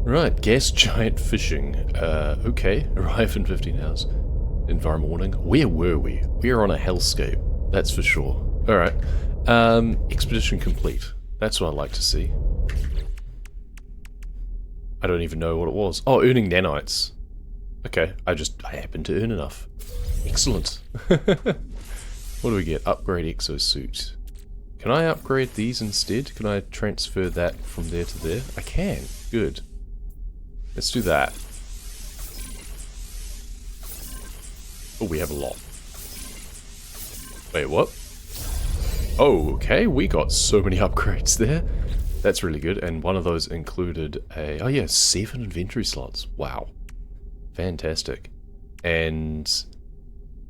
Right, gas giant fishing. Okay, arrive in 15 hours. Environment warning. Where were we? We are on a hellscape, that's for sure. Alright, expedition complete. That's what I'd like to see. I don't even know what it was. Oh, earning nanites. Okay, I happened to earn enough. Excellent. What do we get? Upgrade exosuit. Can I upgrade these instead? Can I transfer that from there to there? I can. Good. Let's do that. Oh, we have a lot. Wait, what? Oh, okay, we got so many upgrades there. That's really good, and one of those included a... Oh yeah, 7 inventory slots. Wow. Fantastic. And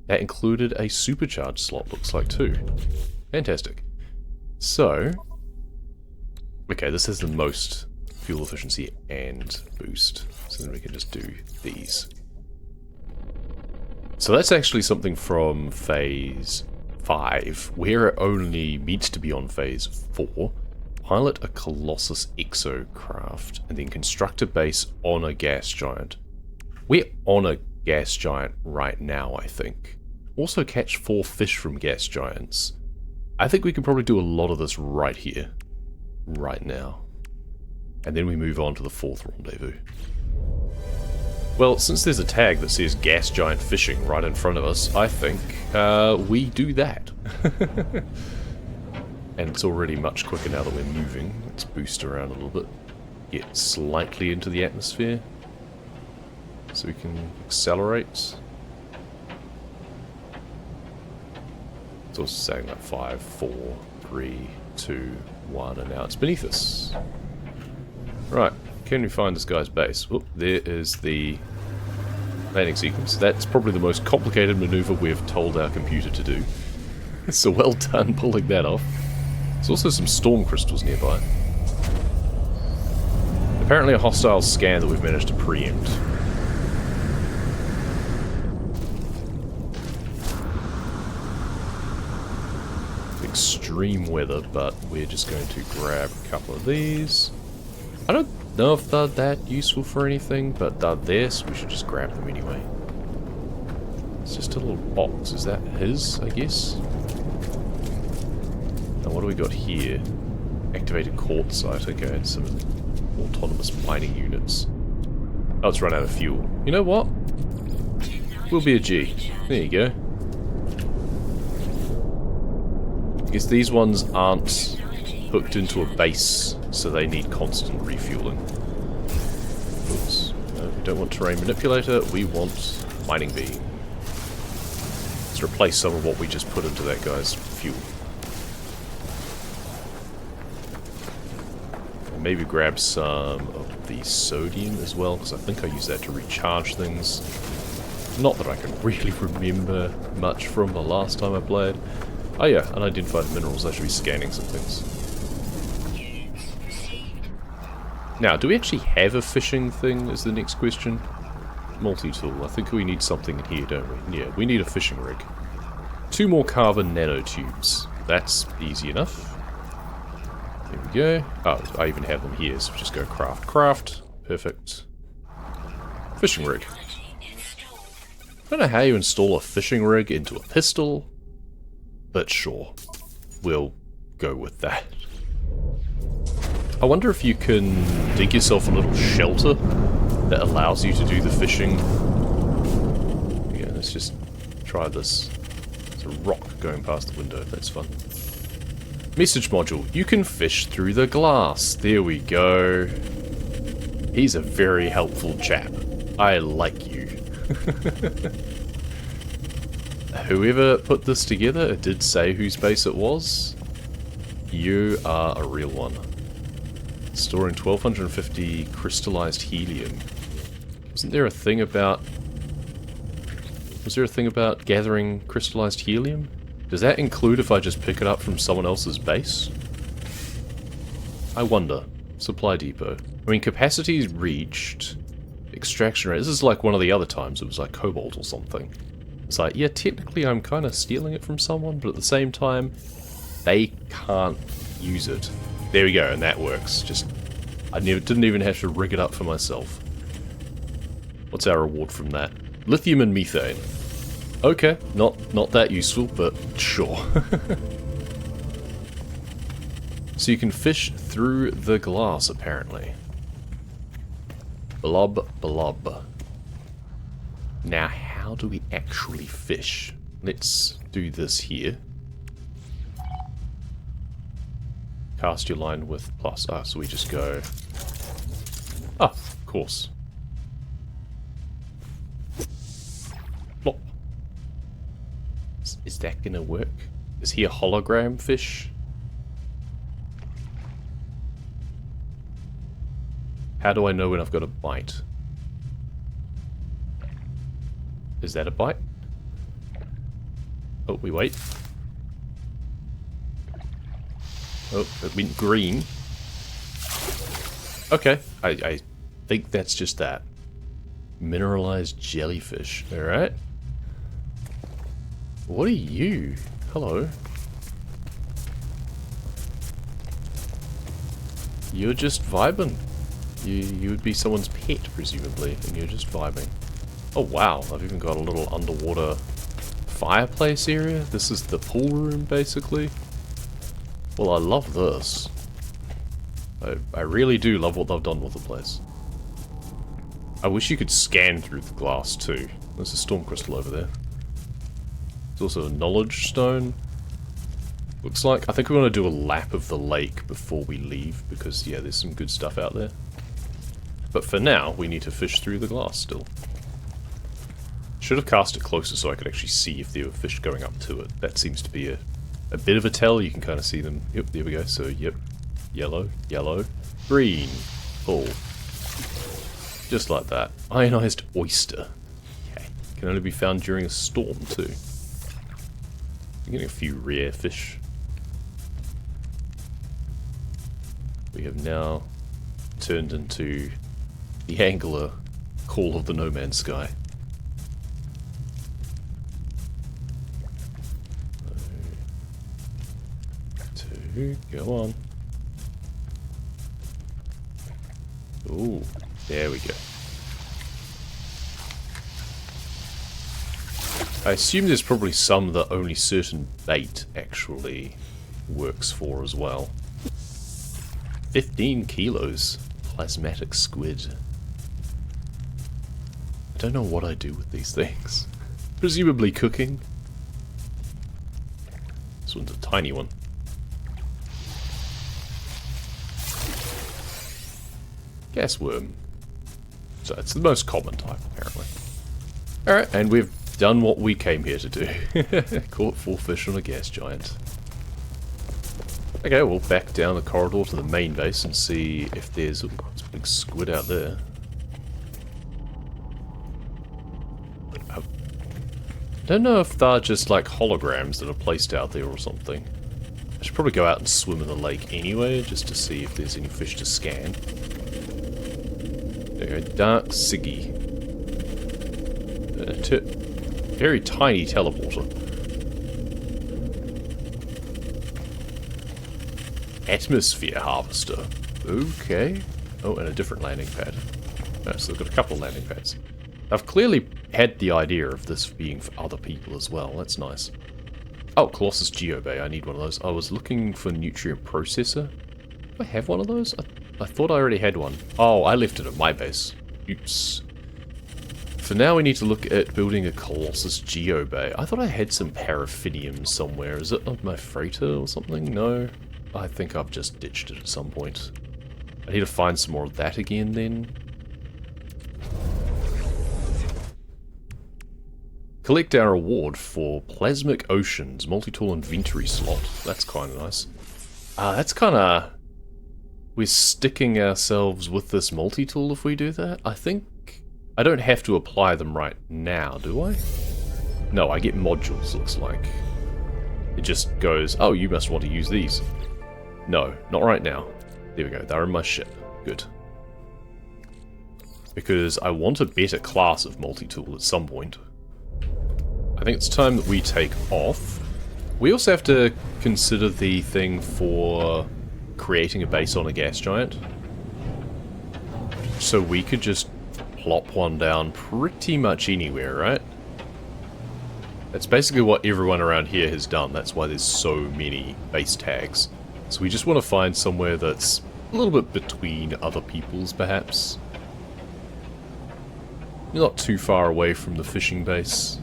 that included a supercharged slot, looks like, too. Fantastic. So... Okay, this has the most fuel efficiency and boost. So then we can just do these. So that's actually something from phase 5, where it only meets to be on phase 4. Pilot a Colossus exocraft, and then construct a base on a gas giant. We're on a gas giant right now, I think. Also catch 4 fish from gas giants. I think we can probably do a lot of this right here. Right now. And then we move on to the 4th rendezvous. Well, since there's a tag that says gas giant fishing right in front of us, I think we do that. And it's already much quicker now that we're moving. Let's boost around a little bit. Get slightly into the atmosphere. So we can accelerate. It's also saying like 5, 4, 3, 2, 1, and now it's beneath us. Right, can we find this guy's base? Whoop, there is the landing sequence. That's probably the most complicated maneuver we've told our computer to do. So well done pulling that off. There's also some storm crystals nearby. Apparently a hostile scan that we've managed to preempt. Extreme weather, but we're just going to grab a couple of these. I don't know if they're that useful for anything, but they're there, so we should just grab them anyway. It's just a little box. Is that his, I guess? Now what do we got here? Activated quartzite. Okay, and some autonomous mining units. Oh, it's run out of fuel. You know what? We'll be a G. There you go. I guess these ones aren't hooked into a base, so they need constant refueling. Oops. No, we don't want terrain manipulator, we want mining bee. Let's replace some of what we just put into that guy's fuel. And maybe grab some of the sodium as well, because I think I use that to recharge things. Not that I can really remember much from the last time I played. Oh yeah, unidentified minerals, I should be scanning some things. Now, do we actually have a fishing thing is the next question? Multi-tool, I think we need something in here, don't we? Yeah, we need a fishing rig. 2 more carbon nanotubes. That's easy enough. There we go. Oh, I even have them here, so we just go craft, craft. Perfect. Fishing rig. I don't know how you install a fishing rig into a pistol, but sure, we'll go with that. I wonder if you can dig yourself a little shelter that allows you to do the fishing. Yeah, let's just try this. There's a rock going past the window, that's fun. Message module, you can fish through the glass. There we go. He's a very helpful chap. I like you. Whoever put this together, it did say whose base it was. You are a real one. Storing 1250 crystallized helium. Wasn't there a thing about... Was there a thing about gathering crystallized helium? Does that include if I just pick it up from someone else's base? I wonder. Supply depot. I mean, capacity is reached. Extraction rate. This is like one of the other times. It was like cobalt or something. It's like, yeah, technically I'm kind of stealing it from someone, but at the same time, they can't use it. There we go, and that works. Just I didn't even have to rig it up for myself. What's our reward from that? Lithium and methane. Okay, not that useful, but sure. So you can fish through the glass, apparently. Blob, blob. Now, how do we actually fish? Let's do this here. Cast your line with plus. Ah, so we just go... Ah, of course. Plop. Is that gonna work? Is he a hologram fish? How do I know when I've got a bite? Is that a bite? Oh, we wait. Oh, it went green. Okay, I think that's just that. Mineralized jellyfish, alright. What are you? Hello. You're just vibing. You would be someone's pet, presumably, and you're just vibing. Oh wow, I've even got a little underwater fireplace area. This is the pool room, basically. Well, I love this. I really do love what they've done with the place. I wish you could scan through the glass, too. There's a storm crystal over there. There's also a knowledge stone. Looks like... I think we want to do a lap of the lake before we leave, because, yeah, there's some good stuff out there. But for now, we need to fish through the glass still. Should have cast it closer so I could actually see if there were fish going up to it. That seems to be a bit of a tell. You can kind of see them. Yep, there we go. So, yep. Yellow, yellow, green, pull. Just like that. Ionized oyster. Okay. Can only be found during a storm, too. I'm getting a few rare fish. We have now turned into the angler call of the No Man's Sky. Two, go on. Ooh, there we go. I assume there's probably some that only certain bait actually works for as well. 15 kilos. Plasmatic squid. I don't know what I do with these things. Presumably cooking. This one's a tiny one. Gas worm. So it's the most common type, apparently. Alright, and we've done what we came here to do. Caught 4 fish on a gas giant. Okay, we'll back down the corridor to the main base and see if there's... Ooh, there's a big squid out there. I don't know if they're just like holograms that are placed out there or something. I should probably go out and swim in the lake anyway, just to see if there's any fish to scan. There we go, Dark Siggy. Very tiny teleporter. Atmosphere harvester. Okay. Oh, and a different landing pad. Oh, so they've got a couple of landing pads. I've clearly had the idea of this being for other people as well. That's nice. Oh, Colossus Geobay. I need one of those. I was looking for nutrient processor. Do I have one of those? I thought I already had one. Oh, I left it at my base. Oops. For now, we need to look at building a Colossus Geobay. I thought I had some paraffinium somewhere. Is it on my freighter or something? No. I think I've just ditched it at some point. I need to find some more of that again then. Collect our reward for Plasmic Oceans, multi-tool inventory slot. That's kind of nice. That's kind of... We're sticking ourselves with this multi-tool if we do that. I think... I don't have to apply them right now, do I? No, I get modules, looks like. It just goes, oh, you must want to use these. No, not right now. There we go, they're in my ship. Good. Because I want a better class of multi-tool at some point. I think it's time that we take off. We also have to consider the thing for creating a base on a gas giant. So we could just plop one down pretty much anywhere, right? That's basically what everyone around here has done. That's why there's so many base tags. So we just want to find somewhere that's a little bit between other people's, perhaps. Not too far away from the fishing base.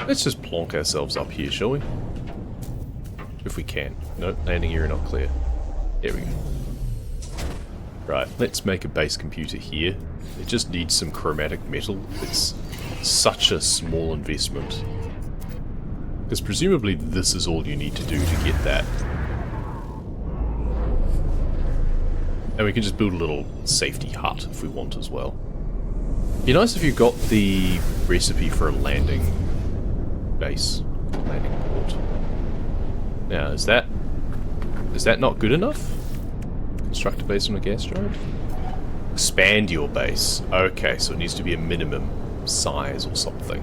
Let's just plonk ourselves up here, shall we? If we can. Nope, landing area not clear. There we go. Right, let's make a base computer here. It just needs some chromatic metal. It's such a small investment. Because presumably this is all you need to do to get that. And we can just build a little safety hut if we want as well. Be nice if you got the recipe for a landing base, landing port. Now, is that not good enough? Construct a base on a gas drive? Expand your base. Okay, so it needs to be a minimum size or something.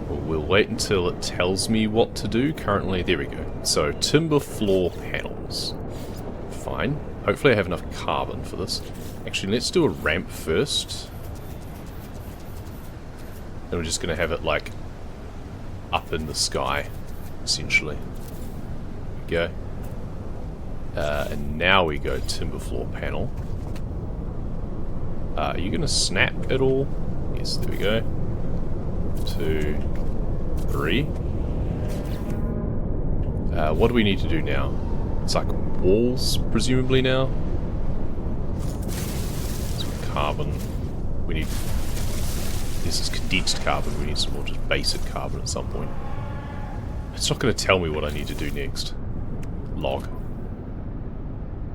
Well, we'll wait until it tells me what to do. Currently, there we go. So, timber floor panels. Fine. Hopefully I have enough carbon for this. Actually, let's do a ramp first. And we're just going to have it, like, up in the sky, essentially. There we go. And now we go timber floor panel. Are you going to snap at all? Yes, there we go. 2, 3. What do we need to do now? It's like walls, presumably now. Some carbon. We need... This is condensed carbon. We need some more just basic carbon at some point. It's not going to tell me what I need to do next. Log.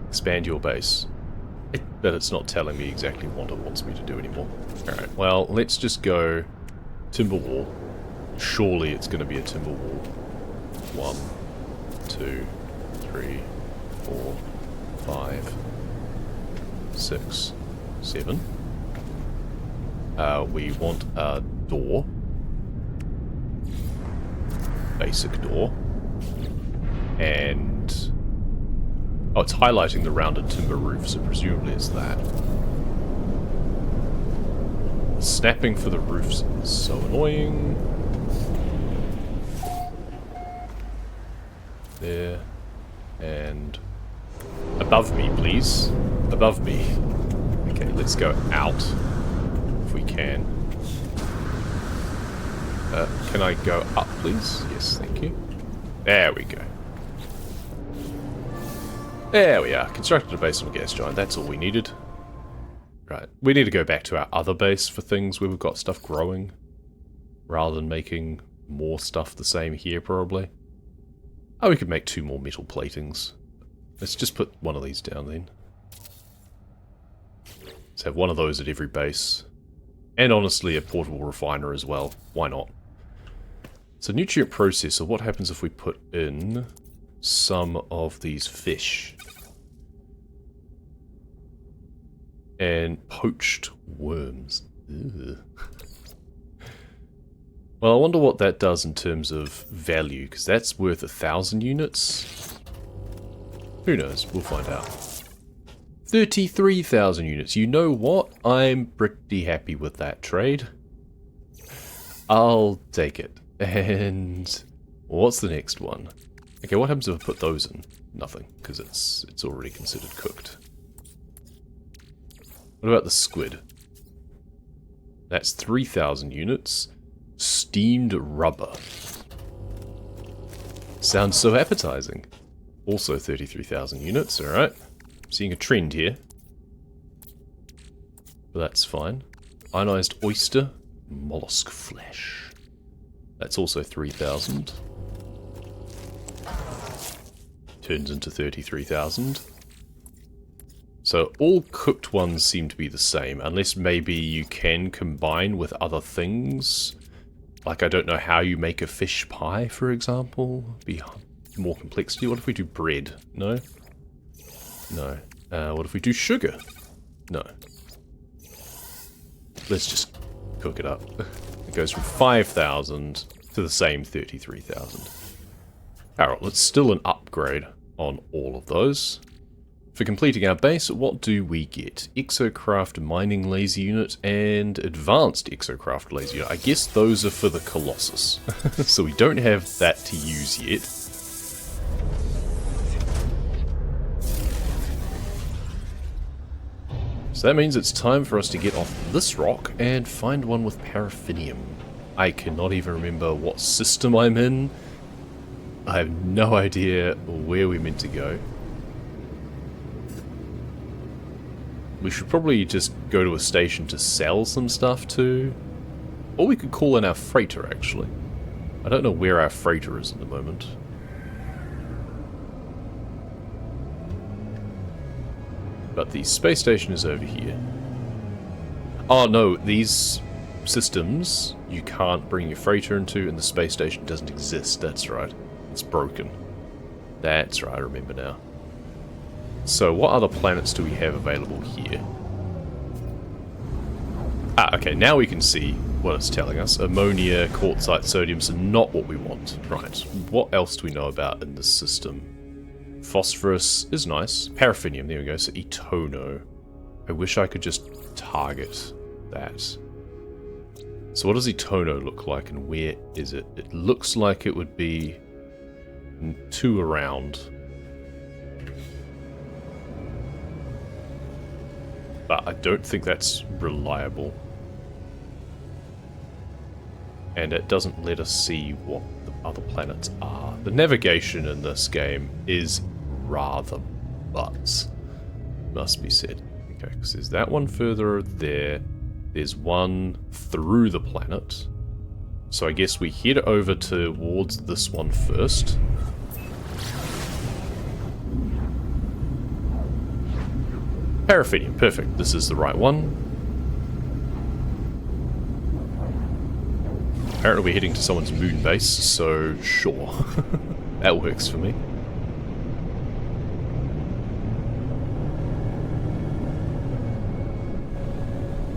Expand your base. But it's not telling me exactly what it wants me to do anymore. Alright, well, let's just go timber wall. Surely it's going to be a timber wall. 1, 2, 3, 4, 5, 6, 7. We want a door. Basic door. And... oh, it's highlighting the rounded timber roof, so presumably it's that. Snapping for the roofs is so annoying. There. And... above me, please. Above me. Okay, let's go out. If we can. Can I go up, please? Yes, thank you. There we go. There we are. Constructed a base on a gas giant. That's all we needed. Right. We need to go back to our other base for things where we've got stuff growing. Rather than making more stuff the same here, probably. Oh, we could make 2 more metal platings. Let's just put one of these down then. Let's have one of those at every base. And honestly, a portable refiner as well. Why not? So, nutrient processor. What happens if we put in some of these fish? And poached worms. Ugh. Well, I wonder what that does in terms of value, because that's worth 1,000 units. Who knows? We'll find out. 33,000 units. You know what? I'm pretty happy with that trade. I'll take it. And what's the next one? Okay, what happens if I put those in? Nothing, because it's already considered cooked. What about the squid? That's 3,000 units. Steamed rubber. Sounds so appetizing. Also 33,000 units, alright. Seeing a trend here. But that's fine. Ionized oyster. Mollusk flesh. That's also 3,000. Turns into 33,000. So all cooked ones seem to be the same, unless maybe you can combine with other things. Like, I don't know how you make a fish pie, for example. Be more complexity. What if we do bread? No? No. What if we do sugar? No. Let's just cook it up. It goes from 5,000 to the same 33,000. Alright, let's still an upgrade on all of those. For completing our base, what do we get? Exocraft Mining Laser Unit and Advanced Exocraft Laser Unit. I guess those are for the Colossus. So we don't have that to use yet. So that means it's time for us to get off this rock and find one with paraffinium. I cannot even remember what system I'm in. I have no idea where we're meant to go. We should probably just go to a station to sell some stuff to. Or we could call in our freighter, actually. I don't know where our freighter is at the moment. But the space station is over here. Oh no, these systems you can't bring your freighter into, and the space station doesn't exist. That's right. It's broken. That's right, I remember now. So what other planets do we have available here? Ah, okay, now we can see what it's telling us. Ammonia, quartzite, sodium's not what we want. Right, what else do we know about in this system? Phosphorus is nice. Paraffinium, there we go, so Etono. I wish I could just target that. So what does Etono look like and where is it? It looks like it would be 2 around. But I don't think that's reliable. And it doesn't let us see what the other planets are. The navigation in this game is rather butts, must be said. Okay, because there's that one further there. There's one through the planet. So I guess we head over towards this one first. Paraffinium, perfect. This is the right one. Apparently we're heading to someone's moon base, so sure. That works for me.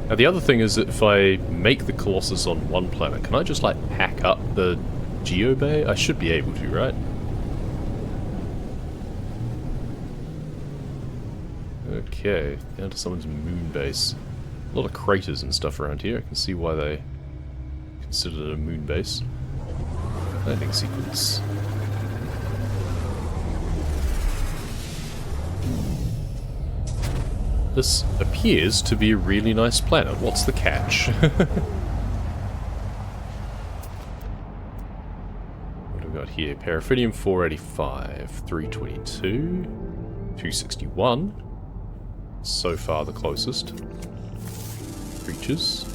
Now the other thing is that if I make the Colossus on one planet, can I just like hack up the geobay? I should be able to, right? Okay, down to someone's moon base. A lot of craters and stuff around here. I can see why they considered it a moon base. Landing sequence. This appears to be a really nice planet. What's the catch? What do we got here? Paraffinium 485, 322, 261. So far the closest. Creatures.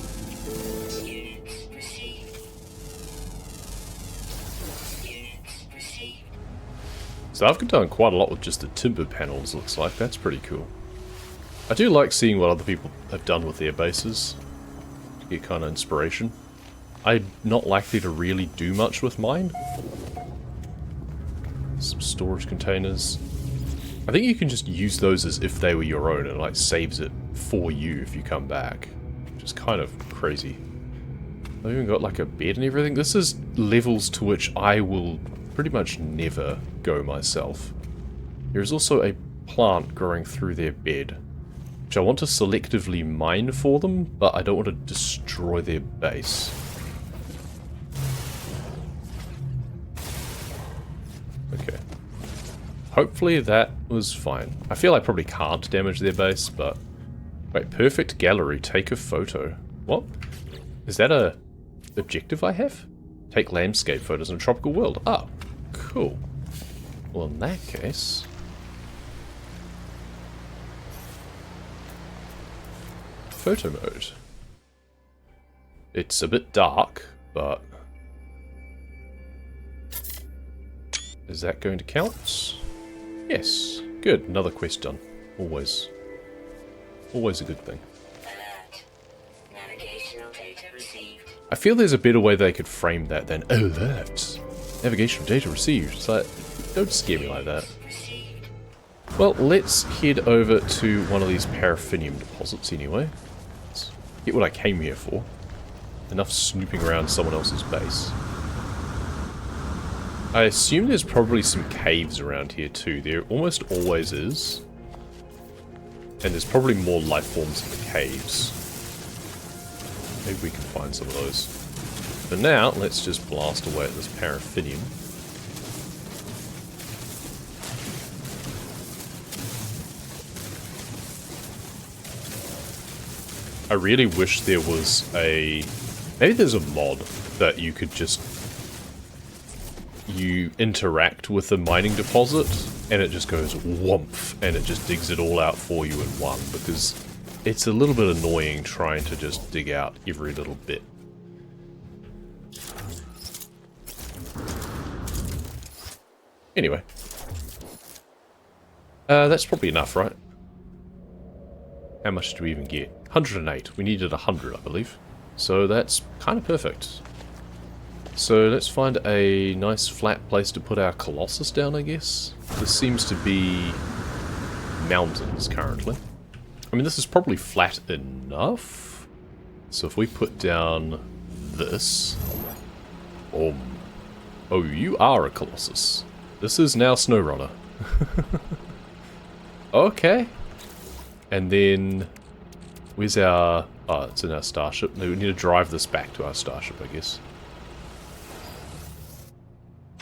So I've done quite a lot with just the timber panels, looks like. That's pretty cool. I do like seeing what other people have done with their bases. To get kind of inspiration. I'm not likely to really do much with mine. Some storage containers. I think you can just use those as if they were your own, and it like saves it for you if you come back. Which is kind of crazy. I've even got like a bed and everything. This is levels to which I will pretty much never go myself. There is also a plant growing through their bed, which I want to selectively mine for them, but I don't want to destroy their base. Okay. Hopefully that was fine. I feel I probably can't damage their base, but... Wait, perfect gallery, take a photo. What? Is that a objective I have? Take landscape photos in a tropical world. Oh, cool. Well, in that case... Photo mode. It's a bit dark, but... Is that going to count? Yes. Good. Another quest done. Always. Always a good thing. Navigational data received. I feel there's a better way they could frame that than alert. Navigational data received. It's like, don't scare me like that. Well, let's head over to one of these paraffinium deposits anyway. Let's get what I came here for. Enough snooping around someone else's base. I assume there's probably some caves around here too. There almost always is. And there's probably more life forms in the caves. Maybe we can find some of those. For now, let's just blast away at this paraffinium. I really wish there was a... Maybe there's a mod that you could just... You interact with the mining deposit, and it just goes whoomp, and it just digs it all out for you in one, because it's a little bit annoying trying to just dig out every little bit. Anyway. That's probably enough, right? How much did we even get? 108. We needed 100, I believe. So that's kind of perfect. So let's find a nice flat place to put our Colossus down, I guess. This seems to be mountains currently. I mean, this is probably flat enough. So if we put down this... Oh, you are a Colossus. This is now SnowRunner. Okay. And then... Where's our... Oh, it's in our starship. No, we need to drive this back to our starship, I guess.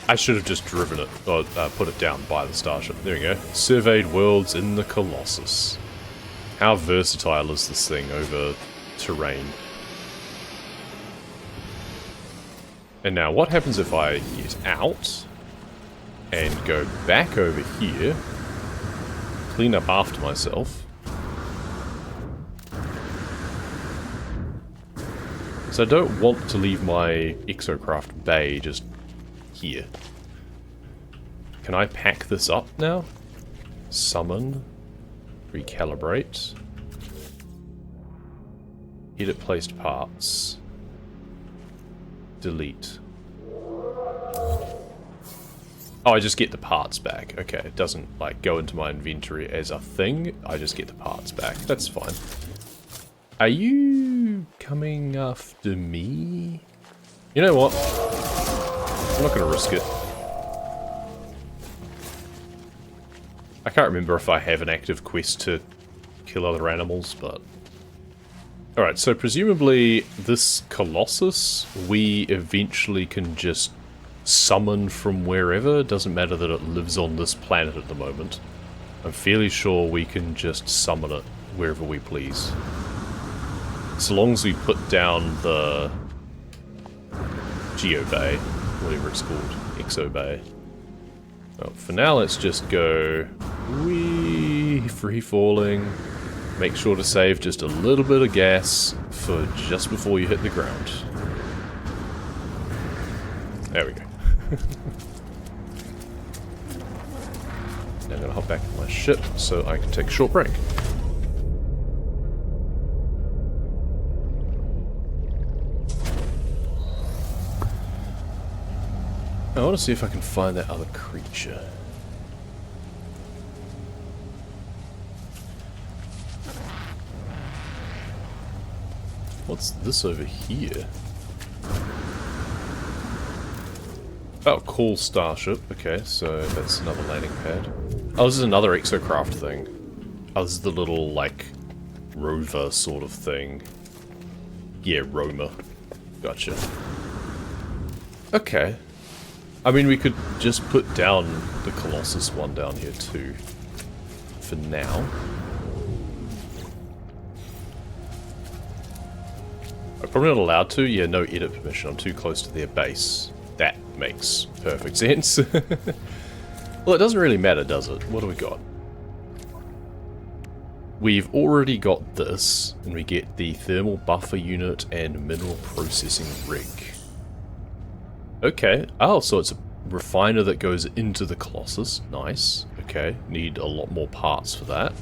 I should have just driven it, or put it down by the starship. There we go. Surveyed worlds in the Colossus. How versatile is this thing over terrain? And now, what happens if I get out and go back over here, clean up after myself? So I don't want to leave my exocraft bay just here. Can I pack this up now? Summon. Recalibrate. Edit placed parts. Delete. Oh, I just get the parts back. Okay, it doesn't, like, go into my inventory as a thing. I just get the parts back. That's fine. Are you coming after me? You know what? I'm not going to risk it. I can't remember if I have an active quest to kill other animals, but... Alright, so presumably this Colossus, we eventually can just summon from wherever. It doesn't matter that it lives on this planet at the moment. I'm fairly sure we can just summon it wherever we please. So long as we put down the Geo Bay, whatever it's called, Exo Bay. Oh, for now, let's just go wee, free falling. Make sure to save just a little bit of gas for just before you hit the ground. There we go. Now I'm gonna hop back to my ship so I can take a short break. I want to see if I can find that other creature. What's this over here? Oh, cool starship. Okay, so that's another landing pad. Oh, this is another exocraft thing. Oh, this is the little, like, rover sort of thing. Yeah, roamer. Gotcha. Okay. I mean, we could just put down the Colossus one down here too. For now. I'm probably not allowed to. Yeah, no edit permission. I'm too close to their base. That makes perfect sense. Well, it doesn't really matter, does it? What do we got? We've already got this, and we get the thermal buffer unit and mineral processing rig. Okay. Oh, so it's a refiner that goes into the Colossus. Nice. Okay. Need a lot more parts for that.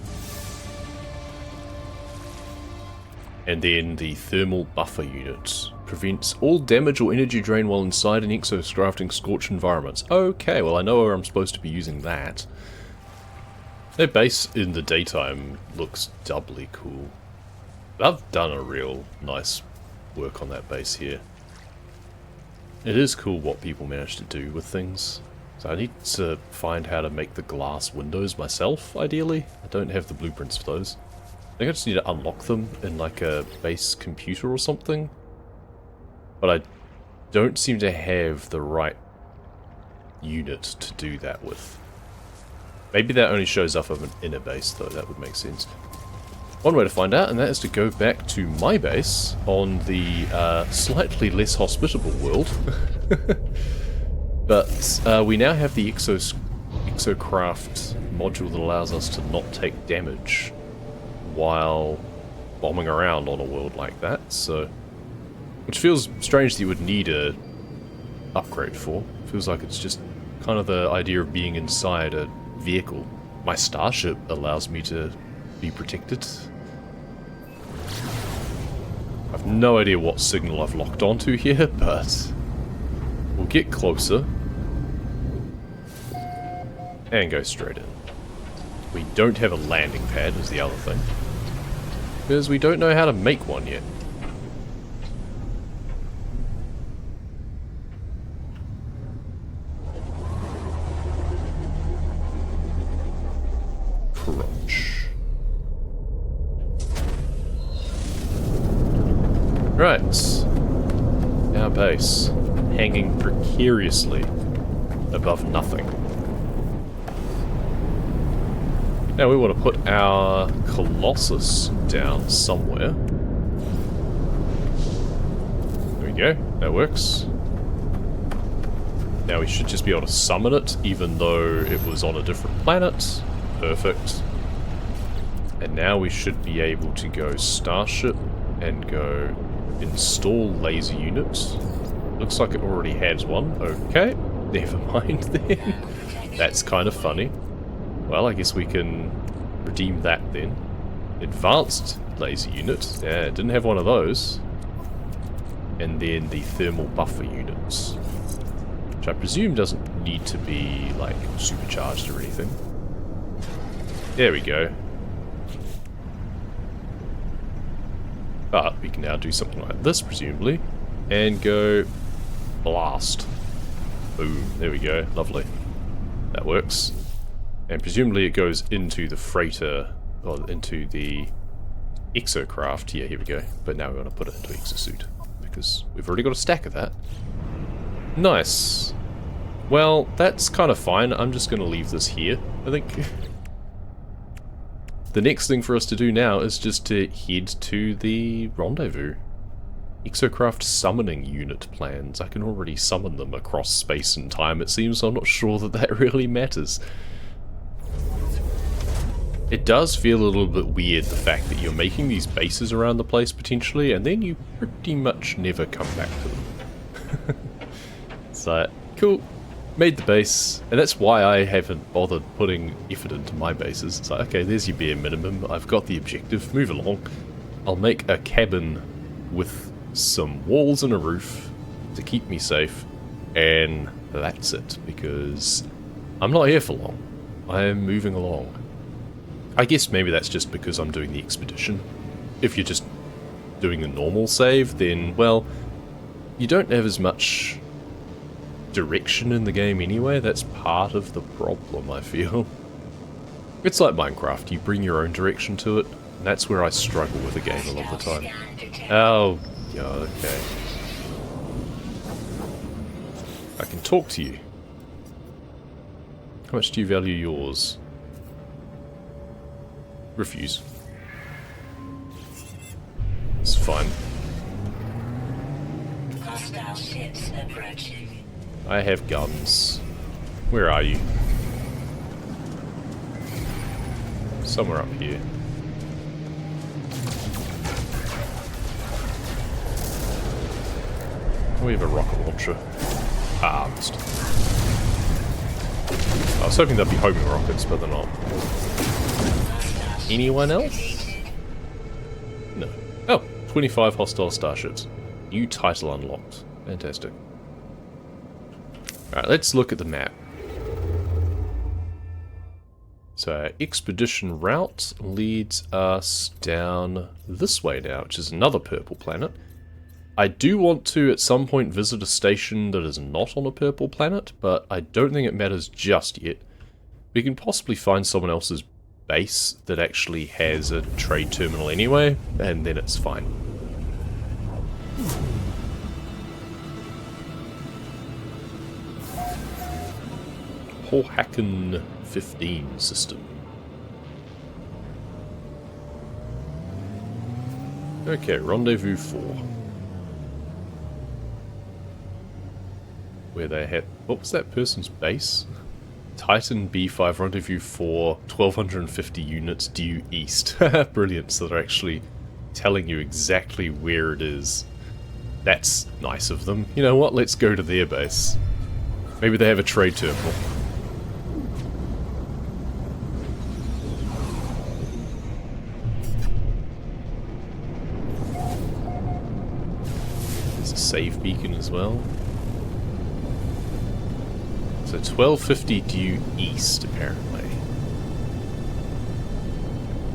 And then the thermal buffer unit. Prevents all damage or energy drain while inside an exocraft in scorched environments. Okay, well I know where I'm supposed to be using that. Their base in the daytime looks doubly cool. I've done a real nice work on that base here. It is cool what people manage to do with things. So I need to find how to make the glass windows myself, ideally. I don't have the blueprints for those. I think I just need to unlock them in like a base computer or something. But I don't seem to have the right unit to do that with. Maybe that only shows up of an inner base though, that would make sense. One way to find out, and that is to go back to my base on the slightly less hospitable world. But we now have the exocraft module that allows us to not take damage while bombing around on a world like that, so... Which feels strange that you would need a upgrade for. Feels like it's just kind of the idea of being inside a vehicle. My starship allows me to be protected. I've no idea what signal I've locked onto here, but we'll get closer and go straight in. We don't have a landing pad is the other thing, because we don't know how to make one yet. Crunch. Right. Our base, hanging precariously above nothing. Now we want to put our Colossus down somewhere. There we go, that works. Now we should just be able to summon it, even though it was on a different planet. Perfect. And now we should be able to go Starship and go install laser units. Looks like it already has one. Okay, never mind then. That's kind of funny. Well, I guess we can redeem that then. Advanced laser unit. Yeah, it didn't have one of those. And then the thermal buffer units, which I presume doesn't need to be, like, supercharged or anything. There we go. But we can now do something like this, presumably, and go blast. Boom, there we go, lovely. That works. And presumably it goes into the freighter, or into the exocraft. Yeah, here we go. But now we want to put it into exosuit, because we've already got a stack of that. Nice. Well, that's kind of fine. I'm just going to leave this here, I think. The next thing for us to do now is just to head to the Rendezvous. Exocraft summoning unit plans. I can already summon them across space and time, it seems, so I'm not sure that that really matters. It does feel a little bit weird, the fact that you're making these bases around the place, potentially, and then you pretty much never come back to them. It's like, cool, made the base, and that's why I haven't bothered putting effort into my bases. It's like, okay, there's your bare minimum, I've got the objective, move along. I'll make a cabin with some walls and a roof to keep me safe, and that's it, because I'm not here for long. I am moving along. I guess maybe that's just because I'm doing the expedition. If you're just doing the normal save, then, well, you don't have as much direction in the game anyway. That's part of the problem, I feel. It's like Minecraft, you bring your own direction to it, and that's where I struggle with the game a lot of the time. Oh, yeah, okay. I can talk to you. How much do you value yours? Refuse. It's fine. Hostile ships approaching. I have guns. Where are you? Somewhere up here. We have a rocket launcher. Ah, missed. I was hoping there'd be homing rockets, but they're not. Anyone else? No. Oh, 25 hostile starships. New title unlocked. Fantastic. Alright, let's look at the map. So our expedition route leads us down this way now, which is another purple planet. I do want to at some point visit a station that is not on a purple planet, but I don't think it matters just yet. We can possibly find someone else's base that actually has a trade terminal anyway, and then it's fine. Porhaken 15 system. Okay, Rendezvous 4. Where they had... What was that person's base? Titan B5 Rendezvous 4, 1250 units due east. Brilliant, so they're actually telling you exactly where it is. That's nice of them. You know what, let's go to their base. Maybe they have a trade terminal. There's a save beacon as well. So 1250 due east, apparently.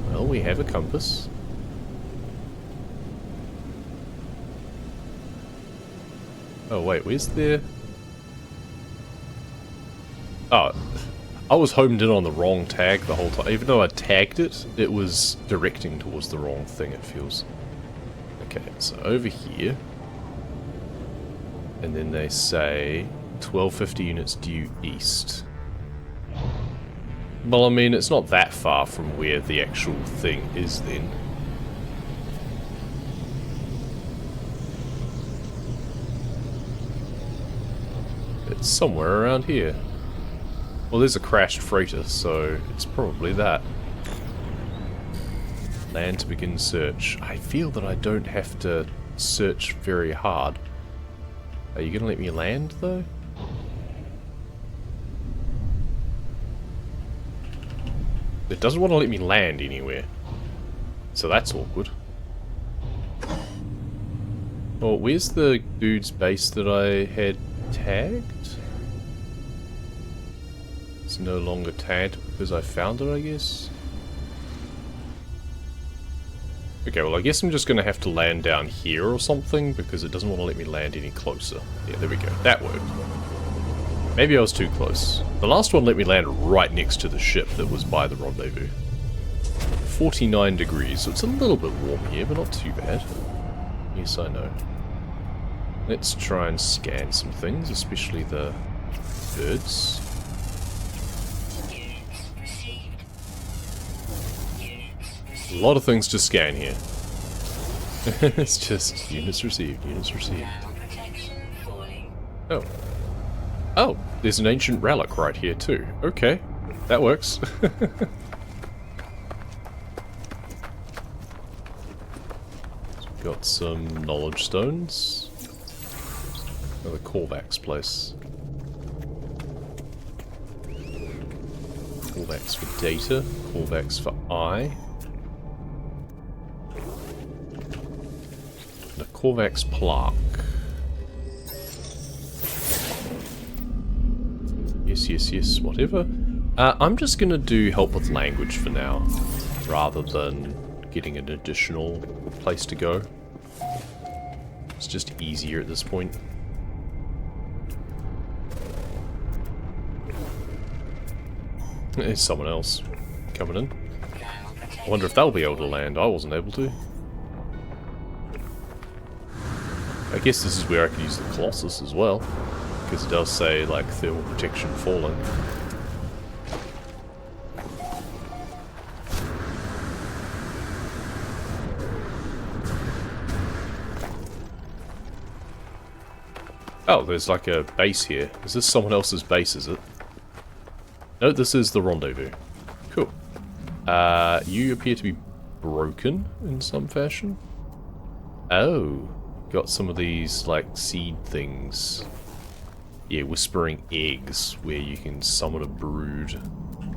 Well, we have a compass. Oh wait, where's the... Oh, I was homed in on the wrong tag the whole time. Even though I tagged it, it was directing towards the wrong thing, it feels. Okay, so over here. And then they say 1250 units due east. Well, I mean, it's not that far from where the actual thing is then. It's somewhere around here. Well, there's a crashed freighter, so it's probably that. Land to begin search. I feel that I don't have to search very hard. Are you going to let me land, though? It doesn't want to let me land anywhere. So that's awkward. Oh, where's the dude's base that I had tagged? It's no longer tagged because I found it, I guess. Okay, well I guess I'm just going to have to land down here or something because it doesn't want to let me land any closer. Yeah, there we go. That worked. Maybe I was too close. The last one let me land right next to the ship that was by the rendezvous. 49 degrees, so it's a little bit warm here, but not too bad. Yes, I know. Let's try and scan some things, especially the birds. A lot of things to scan here. It's just units received, units received. Oh. Oh, there's an ancient relic right here too. Okay, that works. Got some knowledge stones. Another Korvax place. Korvax for data, Korvax for eye. And a Korvax plaque. Yes, yes, yes, whatever. I'm just gonna do help with language for now, rather than getting an additional place to go. It's just easier at this point. There's someone else coming in. I wonder if they'll be able to land. I wasn't able to. I guess this is where I could use the Colossus as well, because it does say, like, thermal protection falling. Oh, there's like a base here. Is this someone else's base, is it? No, this is the rendezvous. Cool. You appear to be broken in some fashion. Oh, got some of these, like, seed things. Yeah, whispering eggs, where you can summon a brood.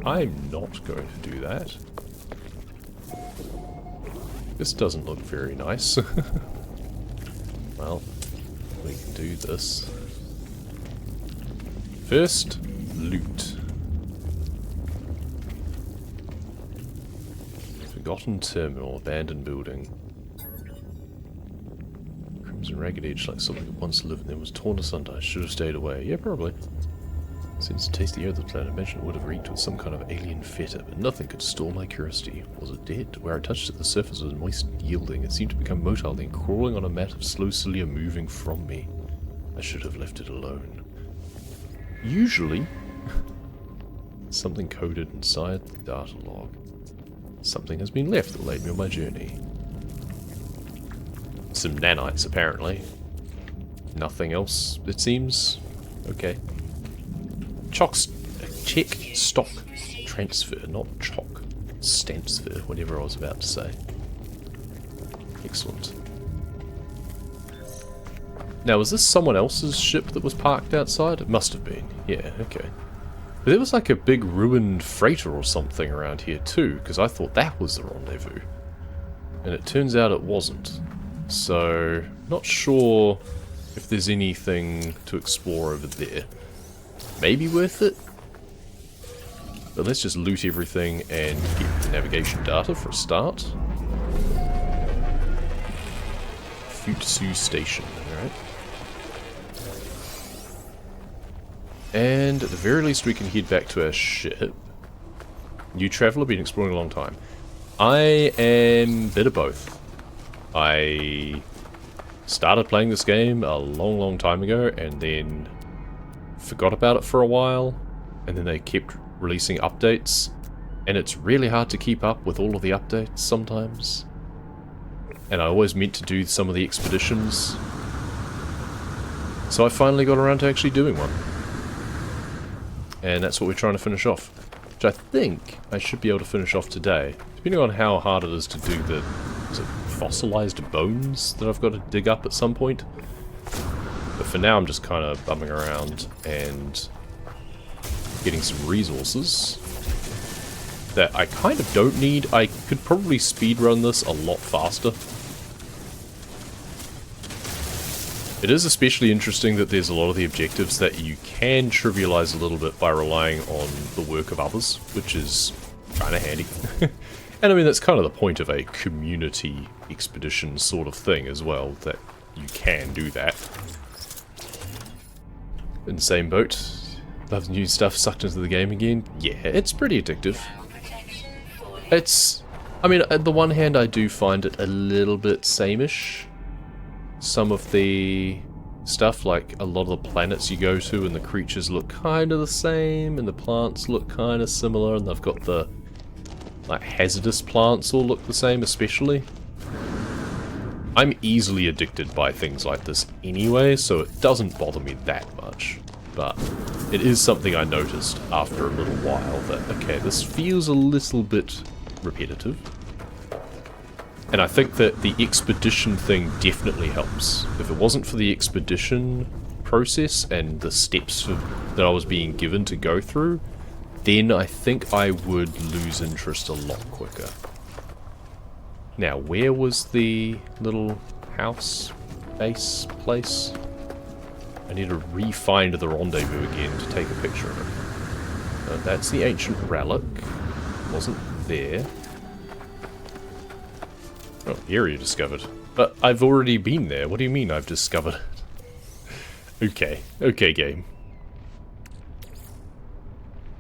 I'm not going to do that. This doesn't look very nice. Well, we can do this. First, loot. Forgotten terminal, abandoned building. Crimson ragged edge, like something that once lived and then was torn asunder. I should have stayed away. Yeah, probably. Since the tasty air of the planet, I mentioned it would have reeked with some kind of alien feta, but nothing could stall my curiosity. Was it dead? Where I touched it, the surface was moist and yielding. It seemed to become motile, then crawling on a mat of slow cilia moving from me. I should have left it alone. Usually, something coded inside the data log. Something has been left that led me on my journey. Some nanites, apparently. Nothing else, it seems. Okay. Check stock transfer, not chock. Stansfer, whatever I was about to say. Excellent. Now, was this someone else's ship that was parked outside? It must have been. Yeah, okay. But there was like a big ruined freighter or something around here too, because I thought that was the rendezvous. And it turns out it wasn't. So, not sure if there's anything to explore over there. Maybe worth it? But let's just loot everything and get the navigation data for a start. Futsu Station, alright. And at the very least we can head back to our ship. New traveller, been exploring a long time. I am a bit of both. I started playing this game a long time ago and then forgot about it for a while, and then they kept releasing updates, and it's really hard to keep up with all of the updates sometimes. And I always meant to do some of the expeditions, so I finally got around to actually doing one. And that's what we're trying to finish off, which I think I should be able to finish off today, depending on how hard it is to do the fossilized bones that I've got to dig up at some point. But for now I'm just kind of bumming around and getting some resources that I kind of don't need. I could probably speedrun this a lot faster. It is especially interesting that there's a lot of the objectives that you can trivialize a little bit by relying on the work of others, which is kind of handy. And I mean, that's kind of the point of a community expedition sort of thing as well, that you can do that. In the same boat. Love new stuff sucked into the game again. Yeah, it's pretty addictive. It's... I mean, on the one hand, I do find it a little bit same-ish. Some of the stuff, like a lot of the planets you go to and the creatures look kind of the same, and the plants look kind of similar, and they've got the like hazardous plants all look the same especially. I'm easily addicted by things like this anyway, so it doesn't bother me that much. But it is something I noticed after a little while that, okay, this feels a little bit repetitive. And I think that the expedition thing definitely helps. If it wasn't for the expedition process and the steps that I was being given to go through, then I think I would lose interest a lot quicker. Now, where was the little house base place? I need to re-find the rendezvous again to take a picture of it. That's the ancient relic. Wasn't there. Oh, area discovered. But I've already been there. What do you mean I've discovered it? Okay. Okay, game.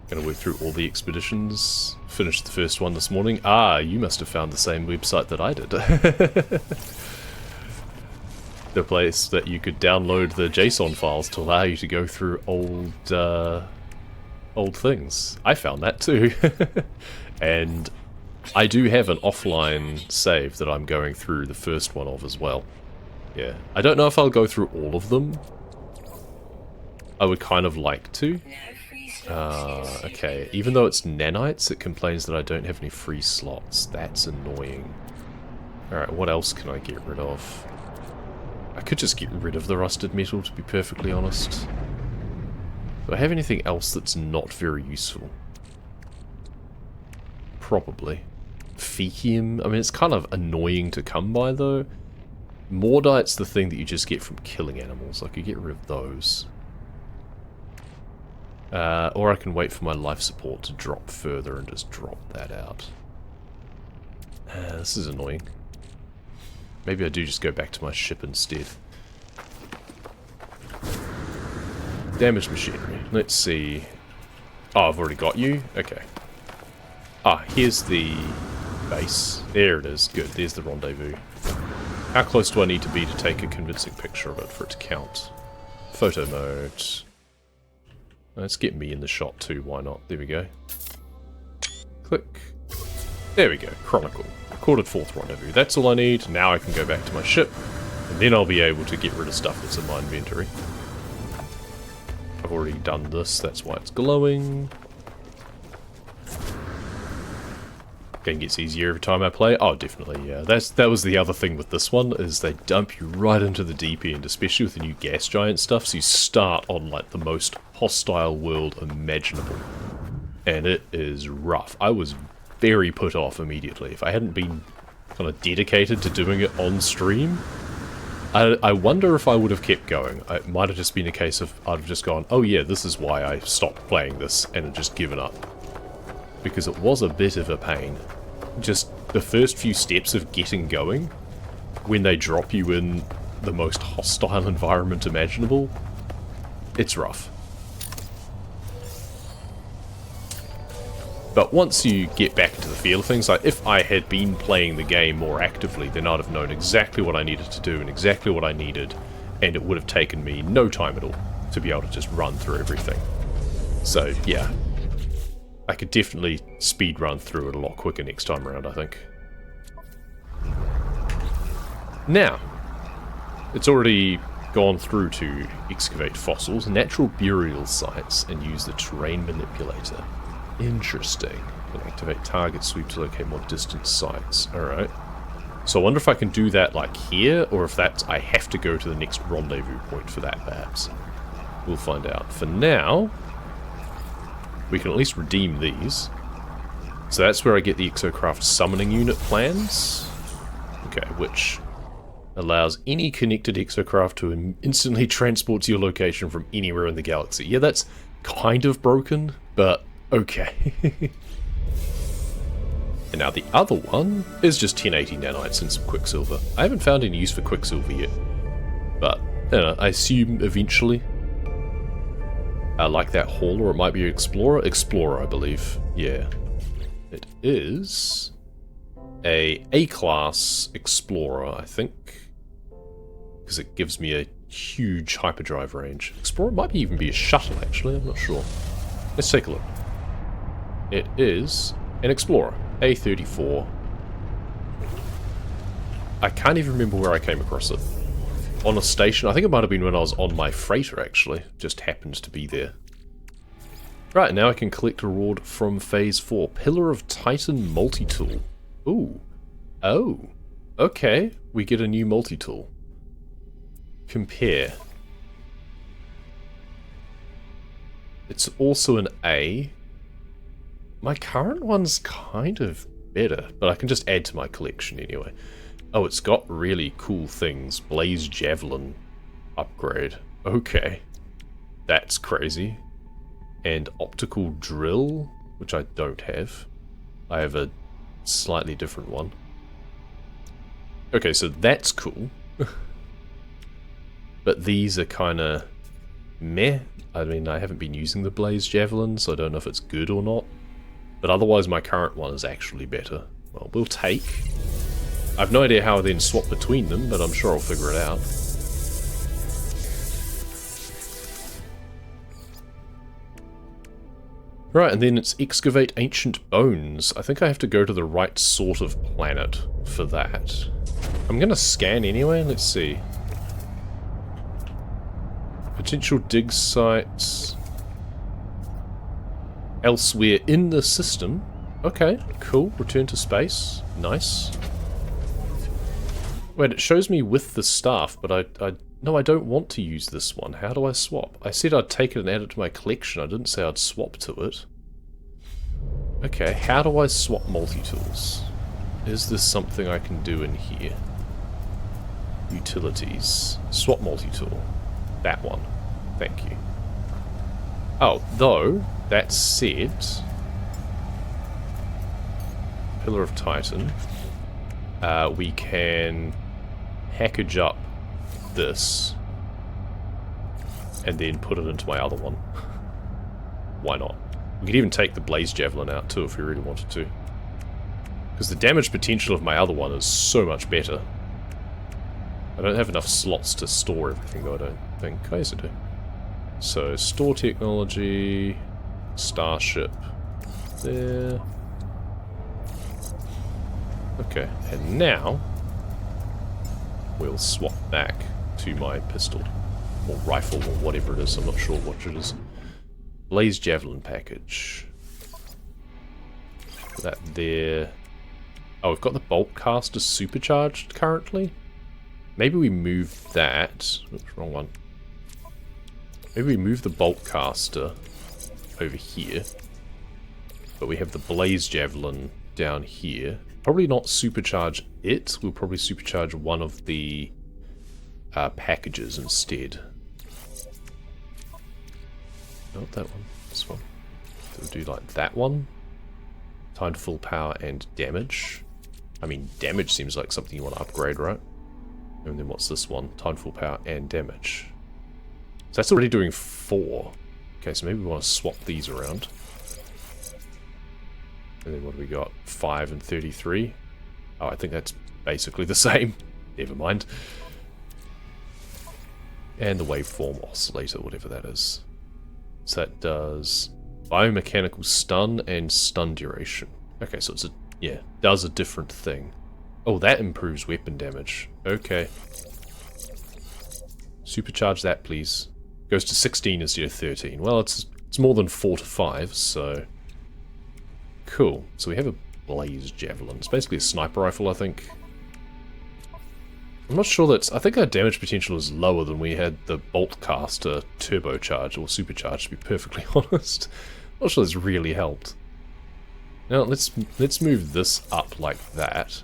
Gonna work through all the expeditions. Finished the first one this morning. Ah, you must have found the same website that I did. The place that you could download the JSON files to allow you to go through old things. I found that too. And I do have an offline save that I'm going through the first one of as well. Yeah. I don't know if I'll go through all of them. I would kind of like to. Okay. Even though it's nanites, it complains that I don't have any free slots. That's annoying. Alright, what else can I get rid of? I could just get rid of the rusted metal, to be perfectly honest. Do I have anything else that's not very useful? Probably. Fecium? I mean, it's kind of annoying to come by, though. Mordite's the thing that you just get from killing animals. I could get rid of those. Or I can wait for my life support to drop further and just drop that out. This is annoying. Maybe I do just go back to my ship instead. Damaged machinery. Let's see. Oh, I've already got you? Okay. Ah, here's the base. There it is. Good, there's the rendezvous. How close do I need to be to take a convincing picture of it for it to count? Photo mode. Let's get me in the shot too, why not? There we go. Click. There we go, chronicle. Recorded 4th rendezvous. That's all I need. Now I can go back to my ship, and then I'll be able to get rid of stuff that's in my inventory. I've already done this, that's why it's glowing. Game gets easier every time I play. Oh, definitely, yeah. That was the other thing with this one, is they dump you right into the deep end, especially with the new gas giant stuff, so you start on, like, the most hostile world imaginable. And it is rough. I was very put off immediately. If I hadn't been kind of dedicated to doing it on stream, I wonder if I would have kept going. It might have just been a case of I'd have just gone, oh yeah, this is why I stopped playing this, and had just given up. Because it was a bit of a pain. Just the first few steps of getting going, when they drop you in the most hostile environment imaginable, it's rough. But once you get back into the feel of things, like if I had been playing the game more actively, then I'd have known exactly what I needed to do and exactly what I needed, and it would have taken me no time at all to be able to just run through everything. So, yeah. I could definitely speed run through it a lot quicker next time around, I think. Now, it's already gone through to excavate fossils, natural burial sites, and use the terrain manipulator. Interesting. Can activate target sweep to locate more distant sites. Alright. So I wonder if I can do that like here, or if that's I have to go to the next rendezvous point for that, perhaps. We'll find out. For now, we can at least redeem these. So that's where I get the Exocraft summoning unit plans. Okay, which allows any connected Exocraft to instantly transport to your location from anywhere in the galaxy. Yeah, that's kind of broken, but okay. And now the other one is just 1080 nanites and some Quicksilver. I haven't found any use for Quicksilver yet, but I assume eventually. Like that Haul, or it might be Explorer. Explorer, I believe. Yeah. It is a A-class Explorer, I think. Because it gives me a huge hyperdrive range. Explorer might even be a shuttle, actually. I'm not sure. Let's take a look. It is an Explorer. A34. I can't even remember where I came across it. On a station. I think it might have been when I was on my freighter, actually. Just happened to be there. Right, now I can collect a reward from Phase 4. Pillar of Titan multi-tool. Ooh. Oh. Okay. We get a new multi-tool. Compare. It's also an A. My current one's kind of better, but I can just add to my collection anyway. Oh, it's got really cool things. Blaze Javelin upgrade. Okay. That's crazy. And Optical Drill, which I don't have. I have a slightly different one. Okay, so that's cool. But these are kind of meh. I mean, I haven't been using the Blaze Javelin, so I don't know if it's good or not. But otherwise, my current one is actually better. Well, we'll take. I've no idea how I then swap between them, but I'm sure I'll figure it out. Right, and then it's Excavate Ancient Bones. I think I have to go to the right sort of planet for that. I'm going to scan anyway, let's see. Potential dig sites elsewhere in the system. Okay, cool. Return to space. Nice. Wait, it shows me with the staff, but no, I don't want to use this one. How do I swap? I said I'd take it and add it to my collection. I didn't say I'd swap to it. Okay, how do I swap multi-tools? Is this something I can do in here? Utilities. Swap multi-tool. That one. Thank you. Oh, though, that said... Pillar of Titan. We can package up this. and then put it into my other one. Why not? We could even take the Blaze Javelin out too if we really wanted to. Because the damage potential of my other one is so much better. I don't have enough slots to store everything though, I don't think. Yes, I do. So, store technology, starship, there. Okay, and now we'll swap back to my pistol, or rifle, or whatever it is, I'm not sure what it is. Blaze Javelin package. Put that there. Oh, we've got the Bolt Caster supercharged currently. Maybe we move that. Oops, wrong one. Maybe we move the Bolt Caster over here. But we have the Blaze Javelin down here. Probably not supercharge it. We'll probably supercharge one of the packages instead. Not that one. This one. So we'll do like that one. Time to full power and damage. I mean, damage seems like something you want to upgrade, right? And then what's this one? Time full power and damage. So that's already doing 4. Okay, so maybe we want to swap these around. And then what do we got? 5 and 33. Oh, I think that's basically the same. Never mind. And the waveform oscillator, whatever that is. So that does biomechanical stun and stun duration. Okay, so it's does a different thing. Oh, that improves weapon damage. Okay. Supercharge that, please. Goes to 16 instead of 13. Well, it's more than 4 to 5, so... Cool. So we have a Blaze Javelin. It's basically a sniper rifle, I think. I'm not sure that's... I think our damage potential is lower than we had the Bolt Caster turbocharged, or supercharged, to be perfectly honest. I'm not sure that's really helped. Now, let's move this up like that.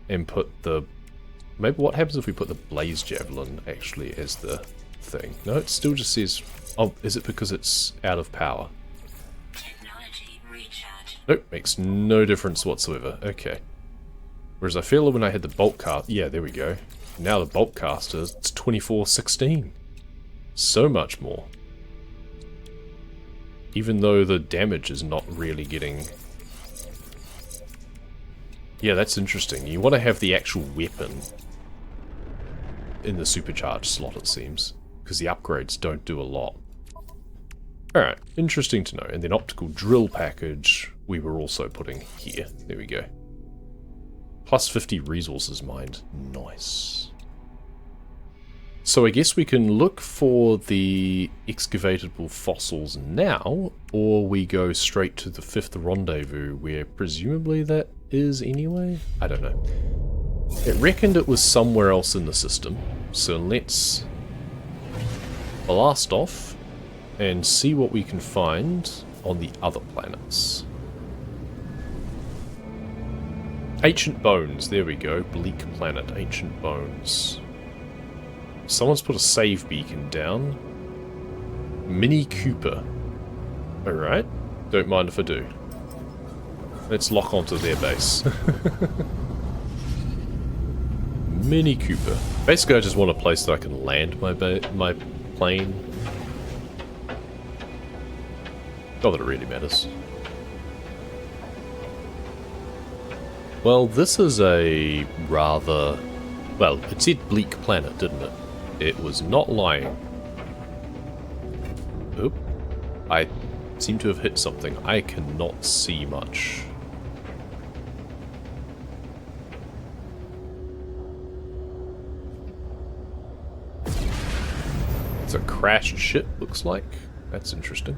And put the... Maybe what happens if we put the Blaze Javelin actually as the thing? No, it still just says... Oh, is it because it's out of power? Technology recharge. Nope, makes no difference whatsoever. Okay. Whereas I feel when I had the Bolt Caster... Yeah, there we go. Now the Bolt Caster, it's 24/16. So much more. Even though the damage is not really getting... Yeah, that's interesting. You want to have the actual weapon in the supercharged slot, it seems. Because the upgrades don't do a lot. Alright, interesting to know. And then optical drill package, we were also putting here. There we go. Plus 50 resources mined. Nice. So I guess we can look for the excavatable fossils now, or we go straight to the 5th rendezvous, where presumably that is anyway? I don't know. It reckoned it was somewhere else in the system, so let's blast off and see what we can find on the other planets. Ancient Bones, there we go. Bleak Planet, Ancient Bones. Someone's put a save beacon down. Mini Cooper. Alright, don't mind if I do. Let's lock onto their base. Mini Cooper. Basically, I just want a place that I can land my plane. Not that it really matters. Well, this is a rather... Well, it said Bleak Planet, didn't it? It was not lying. Oop. I seem to have hit something. I cannot see much. It's a crashed ship, looks like. That's interesting.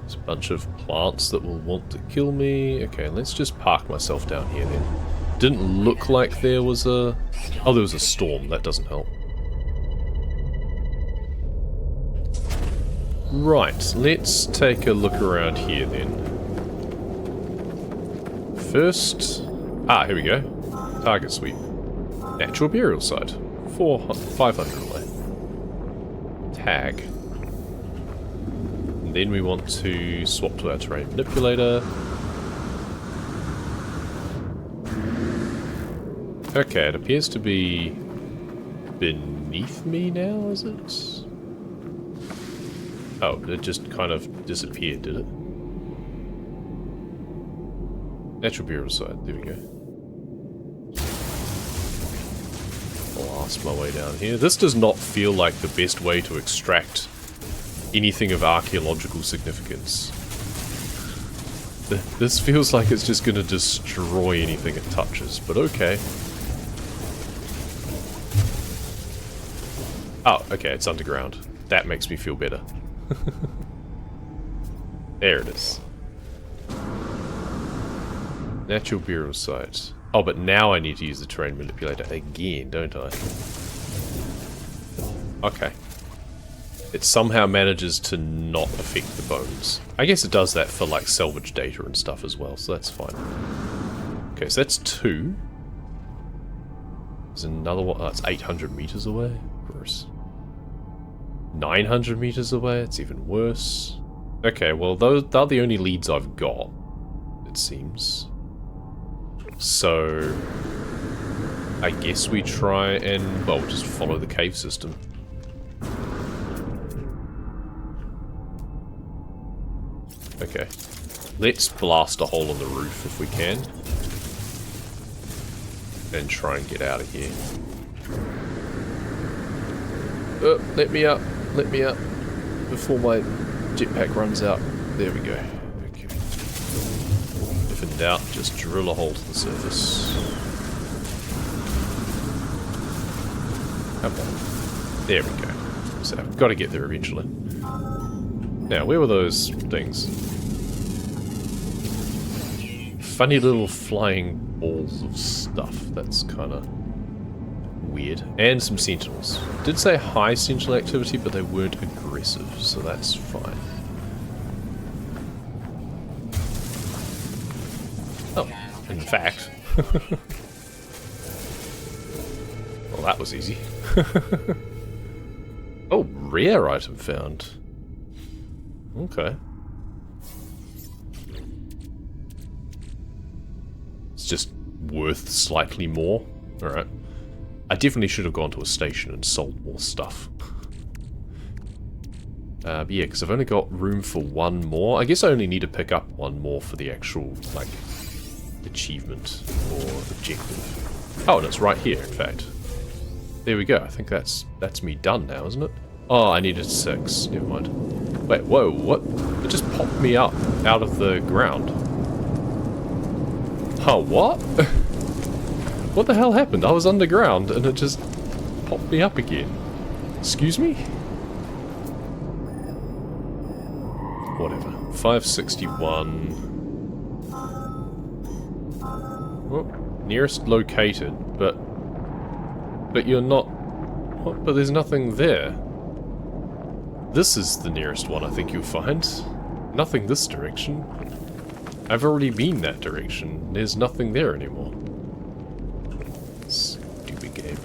There's a bunch of plants that will want to kill me. Okay, let's just park myself down here then. Didn't look like there was a... Oh, there was a storm. That doesn't help. Right, let's take a look around here then. First... Ah, here we go. Target sweep. Natural burial site. 500 away. Tag. And then we want to swap to our terrain manipulator. Okay, it appears to be beneath me now, is it? Oh, it just kind of disappeared, did it? Natural burial site, there we go. Blast my way down here. This does not feel like the best way to extract anything of archaeological significance. This feels like it's just going to destroy anything it touches, but okay. Oh, okay, it's underground. That makes me feel better. There it is. Natural burial site. Oh, but now I need to use the terrain manipulator again, don't I? Okay. It somehow manages to not affect the bones. I guess it does that for like salvage data and stuff as well, so that's fine. Okay, so that's 2. There's another one. Oh, it's 800 meters away. Gross. 900 meters away. It's even worse. Okay, well, those are the only leads I've got, it seems. So I guess we try and, well, just follow the cave system. Okay. Let's blast a hole in the roof if we can. And try and get out of here. Let me up. Let me up. Before my jetpack runs out. There we go. Okay. If in doubt, just drill a hole to the surface. Come on. There we go. So I've got to get there eventually. Now, where were those things? Funny little flying balls of stuff. That's kind of weird. And some sentinels. Did say high sentinel activity, but they weren't aggressive, so that's fine. Oh, in fact. Well, that was easy. Oh, rare item found. Okay. It's just worth slightly more. Alright. I definitely should have gone to a station and sold more stuff. But yeah, because I've only got room for one more. I guess I only need to pick up one more for the actual, like, achievement or objective. Oh, and it's right here, in fact. There we go. I think that's me done now, isn't it? Oh, I needed 6. Never mind. Wait, whoa, what? It just popped me up out of the ground. Oh, what? What the hell happened? I was underground and it just popped me up again. Excuse me? Whatever. 561. Well, nearest located, but you're not... What? But there's nothing there. This is the nearest one I think you'll find. Nothing this direction. I've already been that direction. There's nothing there anymore. Stupid game.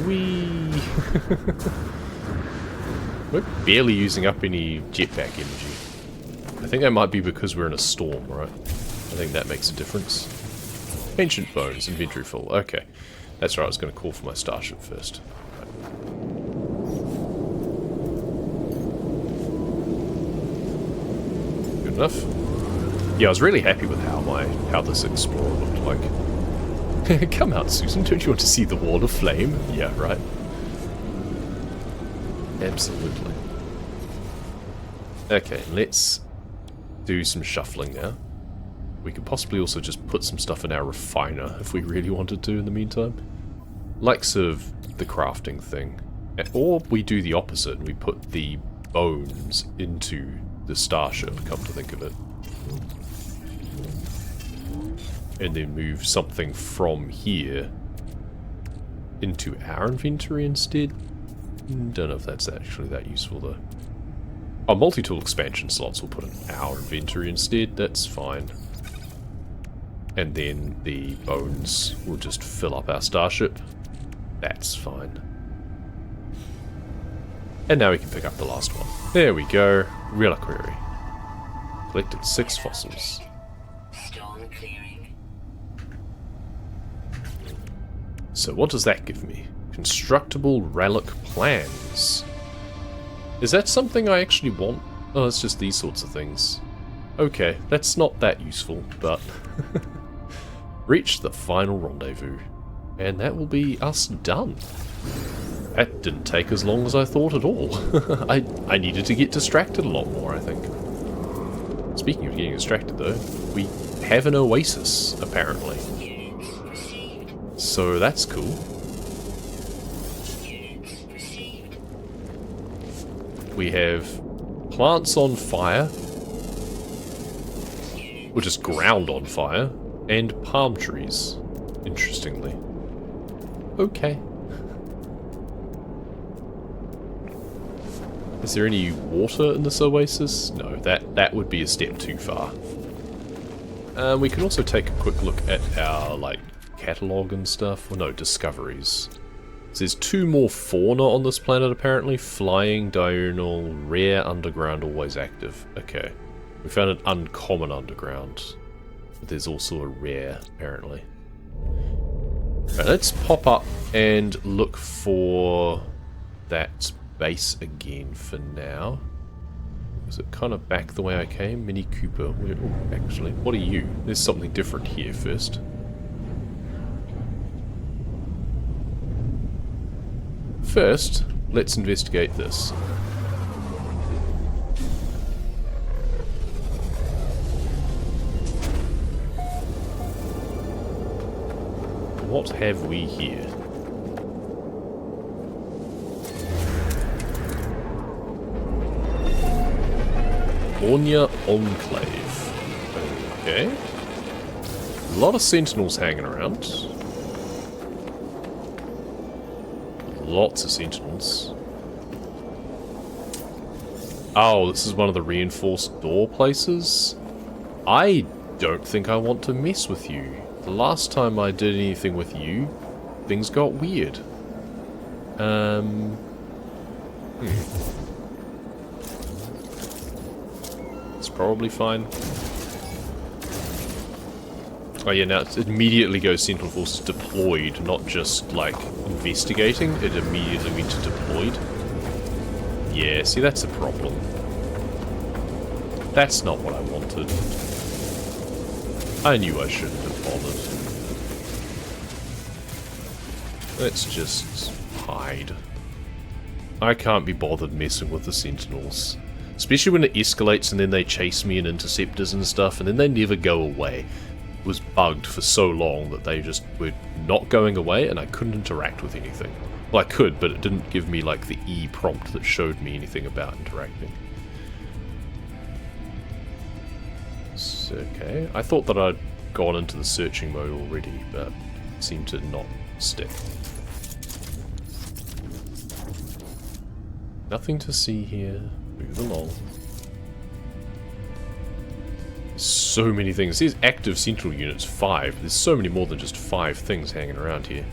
Whee! We're barely using up any jetpack energy. I think that might be because we're in a storm, right? I think that makes a difference. Ancient bones, inventory full. Okay. That's right, I was going to call for my starship first. Good enough. Yeah, I was really happy with how this explorer looked like. Come out, Susan, don't you want to see the wall of flame? Yeah, right. Absolutely. Okay, let's do some shuffling now. We could possibly also just put some stuff in our refiner if we really wanted to in the meantime. Likes of the crafting thing. Or we do the opposite and we put the bones into the starship, come to think of it. And then move something from here into our inventory instead. Don't know if that's actually that useful though. Oh, multi-tool expansion slots we'll put in our inventory instead, that's fine. And then the bones will just fill up our starship. That's fine. And now we can pick up the last one. There we go. Reliquary. Collected 6 fossils. Storm clearing. So what does that give me? Constructible relic plans. Is that something I actually want? Oh, it's just these sorts of things. Okay, that's not that useful, but... Reach the final rendezvous. And that will be us done. That didn't take as long as I thought at all. I needed to get distracted a lot more, I think. Speaking of getting distracted, though, we have an oasis, apparently. So that's cool. We have plants on fire, which is ground on fire, and palm trees, interestingly. Okay. Is there any water in this oasis? No, that would be a step too far. We can also take a quick look at our, like, catalogue and stuff. Well, no, discoveries. So there's 2 more fauna on this planet, apparently. Flying, diurnal, rare, underground, always active. Okay. We found an uncommon underground. But there's also a rare, apparently. Right, let's pop up and look for that base again for now. Is it kind of back the way I came? Mini Cooper. Where, oh, actually, what are you? There's something different here first. First, let's investigate this. What have we here? Ornia Enclave. Okay. A lot of sentinels hanging around. Lots of sentinels. Oh, this is one of the reinforced door places? I don't think I want to mess with you. The last time I did anything with you, things got weird. It's probably fine. Oh yeah, now it immediately goes Sentinel Force deployed, not just, like, investigating. It immediately went to deployed. Yeah, see, that's a problem. That's not what I wanted. I knew I shouldn't have bothered. Let's just hide. I can't be bothered messing with the Sentinels. Especially when it escalates and then they chase me and interceptors and stuff, and then they never go away. It was bugged for so long that they just were not going away and I couldn't interact with anything. Well, I could, but it didn't give me, like, the E prompt that showed me anything about interacting. So, okay. I thought that I'd gone into the searching mode already, but it seemed to not stick. Nothing to see here. Move along. So many things. There's active central units 5. There's so many more than just 5 things hanging around here.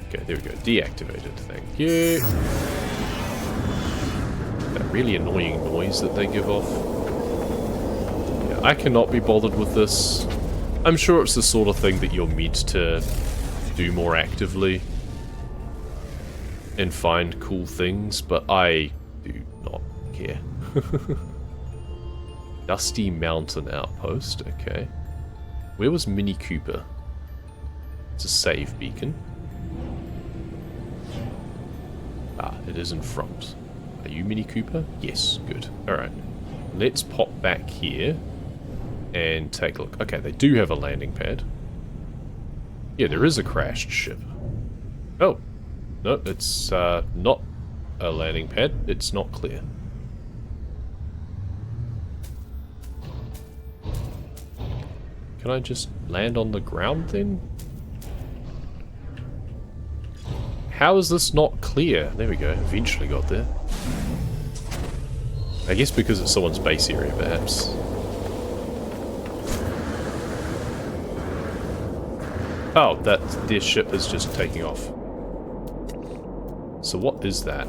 Okay, there we go. Deactivated. Thank you. That really annoying noise that they give off. Yeah, I cannot be bothered with this. I'm sure it's the sort of thing that you're meant to do more actively and find cool things, but I do not care. Dusty Mountain Outpost, okay. Where was Mini Cooper? It's a save beacon. Ah, it is in front. Are you Mini Cooper? Yes, good. Alright. Let's pop back here and take a look. Okay, they do have a landing pad. Yeah, there is a crashed ship. Oh. No, it's not a landing pad. It's not clear. Can I just land on the ground then? How is this not clear? There we go. Eventually got there. I guess because it's someone's base area, perhaps. Oh, their ship is just taking off. So what is that?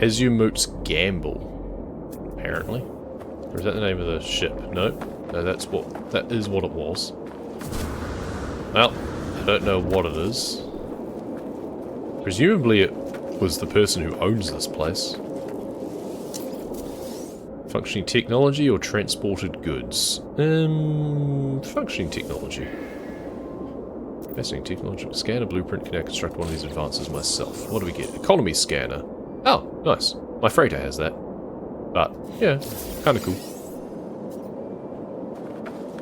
Azumute's Gamble, apparently. Or is that the name of the ship? No. No, that is what it was. Well, I don't know what it is. Presumably it was the person who owns this place. Functioning technology or transported goods? Functioning technology. Fascinating technological scanner blueprint. Can I construct one of these advances myself? What do we get? Economy scanner. Oh, nice. My freighter has that. But, yeah, kind of cool.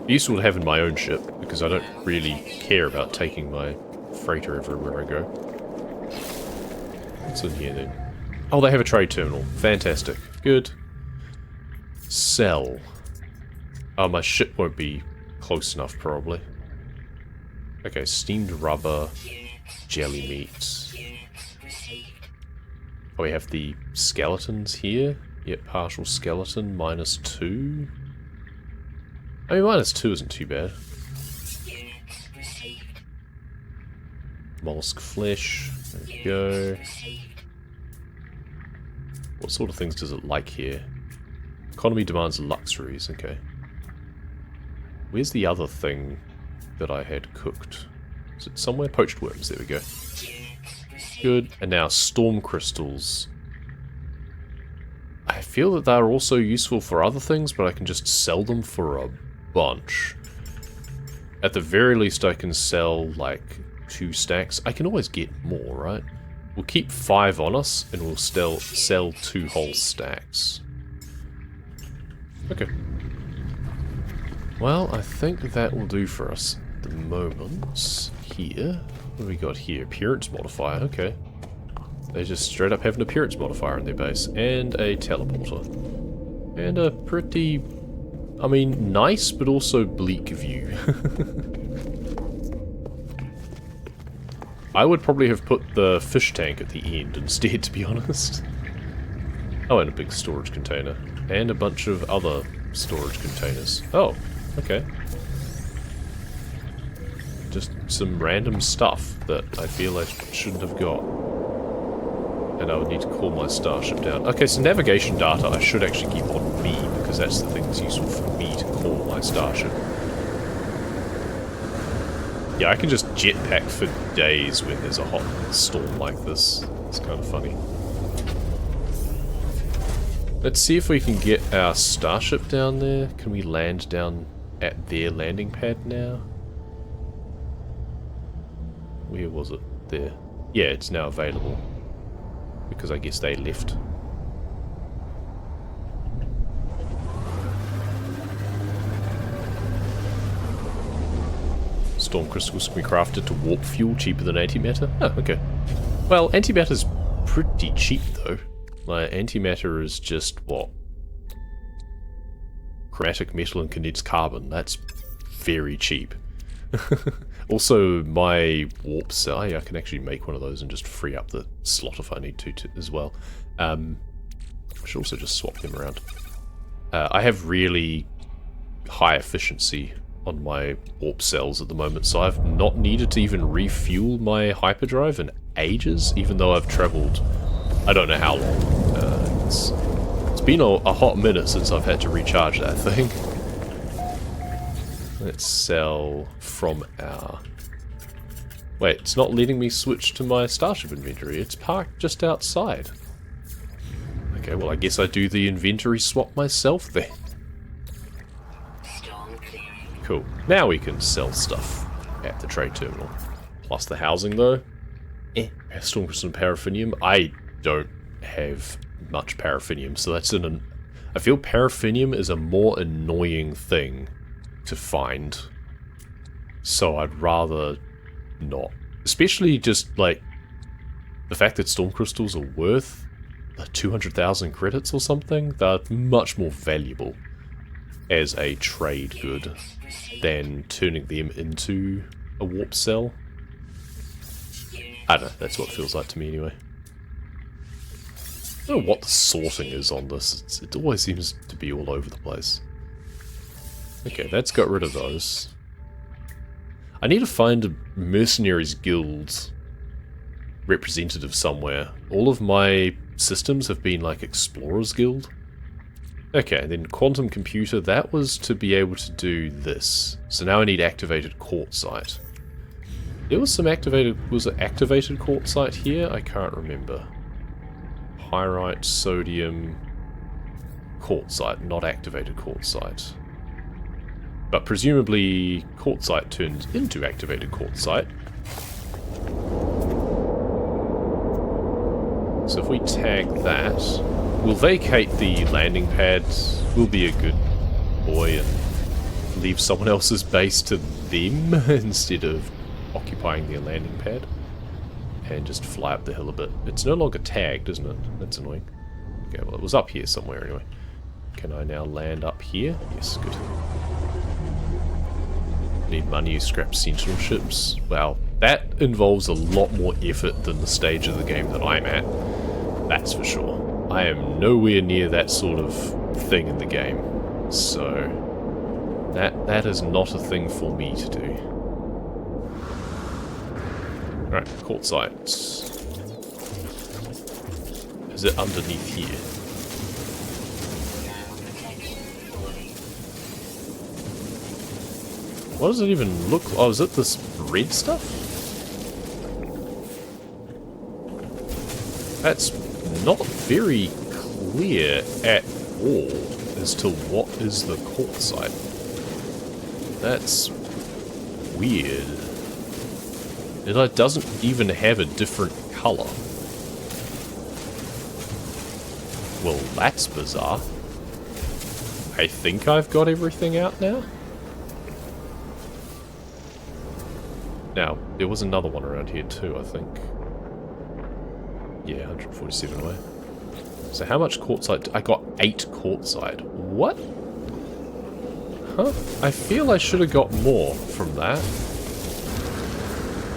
Useful to have in my own ship, because I don't really care about taking my freighter everywhere I go. What's in here then? Oh, they have a trade terminal. Fantastic. Good. Sell. Oh, my ship won't be close enough, probably. Okay, steamed rubber, jelly meat. Oh, we have the skeletons here. Yep, partial skeleton, -2. I mean, -2 isn't too bad. Mollusk flesh. There we go. What sort of things does it like here? Economy demands luxuries, okay. Where's the other thing that I had cooked? Is it somewhere? Poached worms, there we go. Good. And now storm crystals. I feel that they're also useful for other things, but I can just sell them for a bunch. At the very least I can sell like 2 stacks. I can always get more, right? We'll keep 5 on us and we'll still sell 2 whole stacks. Okay. Well, I think that will do for us at the moment. Here. What do we got here? Appearance modifier, okay. They just straight up have an appearance modifier in their base. And a teleporter. And a pretty, I mean, nice but also bleak view. I would probably have put the fish tank at the end instead, to be honest. Oh, and a big storage container. And a bunch of other storage containers. Oh, okay. Just some random stuff that I feel I shouldn't have got. And I would need to call my starship down. Okay, so navigation data I should actually keep on me, because that's the thing that's useful for me to call my starship. Yeah, I can just jetpack for days when there's a hot storm like this. It's kind of funny. Let's see if we can get our starship down there. Can we land down at their landing pad now? Where was it? There. Yeah, it's now available. Because I guess they left. Storm crystals can be crafted to warp fuel cheaper than antimatter? Oh, okay. Well, antimatter's pretty cheap though. Like, antimatter is just, what? Chromatic metal and condensed carbon. That's very cheap. Also, my warp cell, I can actually make one of those and just free up the slot if I need to as well. I should also just swap them around. I have really high efficiency on my warp cells at the moment, so I've not needed to even refuel my hyperdrive in ages, even though I've travelled, I don't know how long. It's been a hot minute since I've had to recharge that thing. Let's sell from our... Wait, it's not letting me switch to my starship inventory. It's parked just outside. Okay, well I guess I do the inventory swap myself then. Cool. Now we can sell stuff at the trade terminal. Plus the housing though. Storm crystal and paraffinium. I don't have much paraffinium, so that's I feel paraffinium is a more annoying thing to find, so I'd rather not. Especially just like the fact that storm crystals are worth 200,000 credits or something. They're much more valuable as a trade good than turning them into a warp cell. I don't know, that's what it feels like to me anyway. I don't know what the sorting is on this. It always seems to be all over the place. Okay, that's got rid of those. I need to find a mercenaries guild representative somewhere. All of my systems have been like Explorers Guild. Okay, then quantum computer, that was to be able to do this. So now I need activated quartzite. There was some was it activated quartzite here? I can't remember. Pyrite, sodium, quartzite, not activated quartzite. But presumably quartzite turns into activated quartzite. So if we tag that, we'll vacate the landing pads. We'll be a good boy and leave someone else's base to them instead of occupying their landing pad. And just fly up the hill a bit. It's no longer tagged, isn't it? That's annoying. Okay, well it was up here somewhere anyway. Can I now land up here? Yes, good. Need money, scrap sentinel ships. Wow, that involves a lot more effort than the stage of the game that I'm at. That's for sure. I am nowhere near that sort of thing in the game. So, that is not a thing for me to do. Alright, quartzite. Is it underneath here? What does it even look like? Oh, is it this red stuff? That's not very clear at all as to what is the quartzite. That's weird. It doesn't even have a different color. Well, that's bizarre. I think I've got everything out now. Now, there was another one around here too, I think. Yeah, 147 away. So how much quartzite? I got 8 quartzite. What? Huh? I feel I should have got more from that.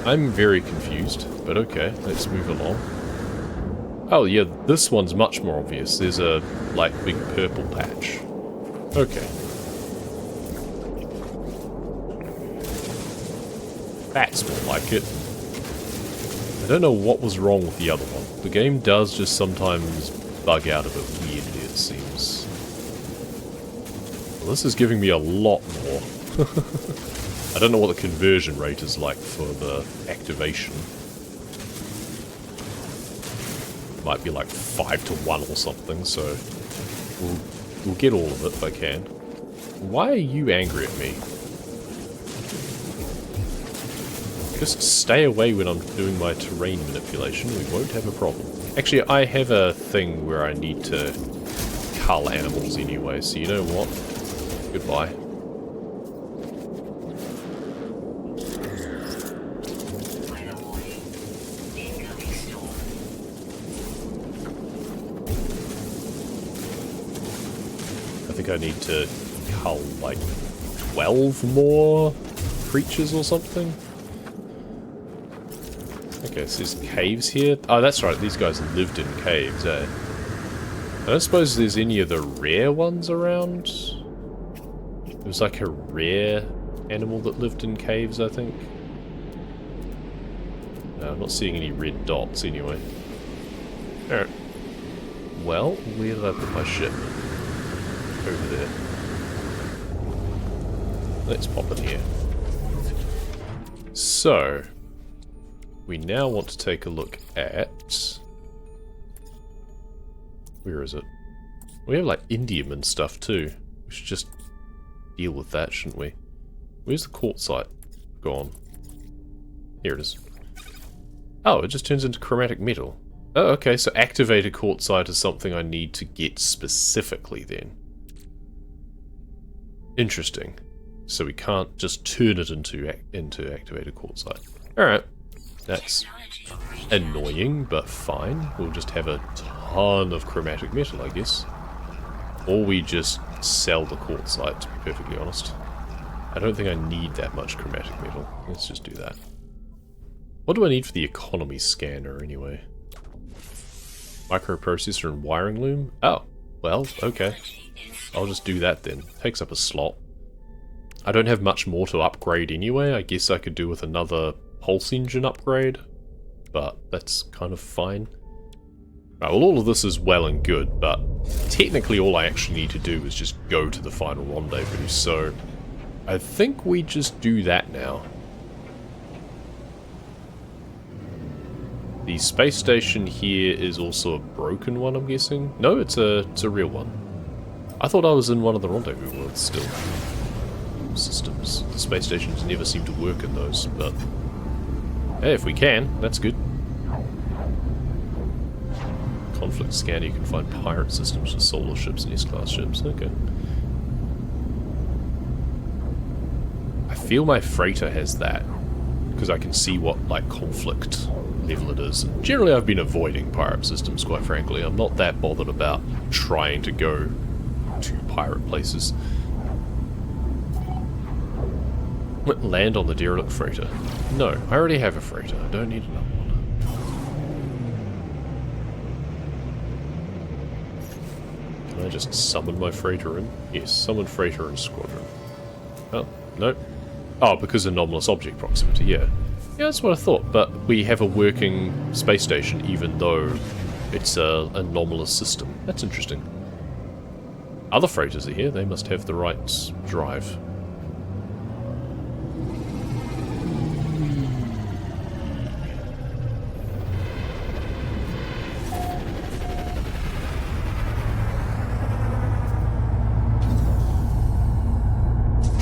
I'm very confused, but okay, let's move along. Oh yeah, this one's much more obvious. There's a, like, big purple patch. Okay. That's more like it. I don't know what was wrong with the other one. The game does just sometimes bug out a bit weirdly, it seems. Well, this is giving me a lot more. I don't know what the conversion rate is like for the activation. Might be like 5 to 1 or something, so we'll get all of it if I can. Why are you angry at me? Just stay away when I'm doing my terrain manipulation, we won't have a problem. Actually, I have a thing where I need to cull animals anyway, so you know what? Goodbye. I think I need to cull like 12 more creatures or something. Okay, so there's caves here. Oh, that's right, these guys lived in caves, eh? I don't suppose there's any of the rare ones around. It was like a rare animal that lived in caves, I think. No, I'm not seeing any red dots anyway. Alright. Well, where did I put my ship? Over there. Let's pop in here. So, we now want to take a look at... Where is it? We have like indium and stuff too. We should just deal with that, shouldn't we? Where's the quartzite gone? Here it is. Oh, it just turns into chromatic metal. Oh, okay, so activated quartzite is something I need to get specifically then. Interesting. So we can't just turn it into activated quartzite. Alright. That's annoying, but fine. We'll just have a ton of chromatic metal, I guess. Or we just sell the quartzite, to be perfectly honest. I don't think I need that much chromatic metal. Let's just do that. What do I need for the economy scanner, anyway? Microprocessor and wiring loom? Oh, well, okay. I'll just do that then. Takes up a slot. I don't have much more to upgrade anyway. I guess I could do with another pulse engine upgrade, but that's kind of fine. Right, well, all of this is well and good, but technically all I actually need to do is just go to the final rendezvous, so I think we just do that now. The space station here is also a broken one, I'm guessing? No, it's a real one. I thought I was in one of the rendezvous worlds still. Systems. The space stations never seem to work in those, but hey, if we can, that's good. Conflict scanner, you can find pirate systems for solar ships and S-class ships. Okay. I feel my freighter has that, because I can see what, like, conflict level it is. And generally I've been avoiding pirate systems, quite frankly. I'm not that bothered about trying to go to pirate places. Land on the derelict freighter. No, I already have a freighter. I don't need another one. Can I just summon my freighter in? Yes, summon freighter and squadron. Oh, no. Oh, because anomalous object proximity, yeah. Yeah, that's what I thought, but we have a working space station even though it's an anomalous system. That's interesting. Other freighters are here, they must have the right drive.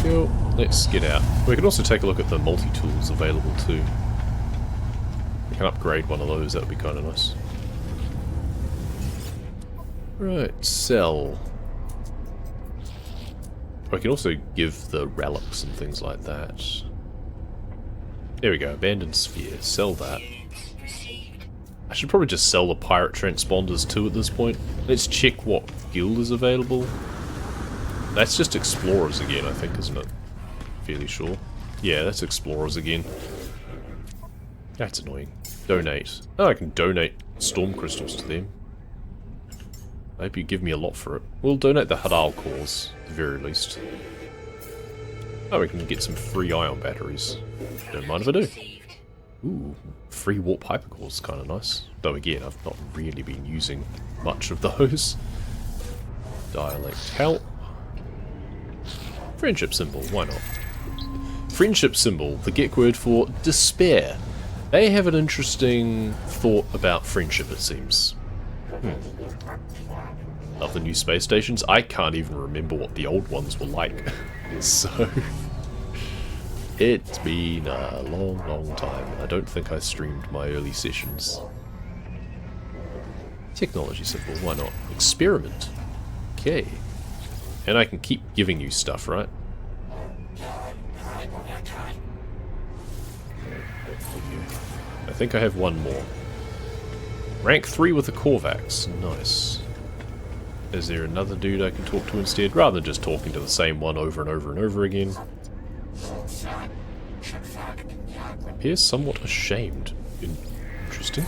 Cool. Let's get out. We can also take a look at the multi-tools available too. We can upgrade one of those, that would be kind of nice. Right, sell. We can also give the relics and things like that. There we go, abandoned sphere. Sell that. I should probably just sell the pirate transponders too at this point. Let's check what guild is available. That's just explorers again, I think, isn't it? Fairly sure. Yeah, that's explorers again. That's annoying. Donate. Oh, I can donate storm crystals to them. I hope you give me a lot for it. We'll donate the Hadal cores, at the very least. Oh, we can get some free ion batteries. Don't mind if I do. Ooh, free warp hypercores, kind of nice. Though again, I've not really been using much of those. Dialect help. Friendship symbol, why not? Friendship symbol, the Gek word for despair. They have an interesting thought about friendship, it seems. Love the new space stations. I can't even remember what the old ones were like. So, it's been a long, long time. I don't think I streamed my early sessions. Technology symbol, why not? Experiment. Okay. And I can keep giving you stuff, right? I think I have one more. Rank 3 with the Korvax. Nice. Is there another dude I can talk to instead? Rather than just talking to the same one over and over and over again. Appears somewhat ashamed. Interesting.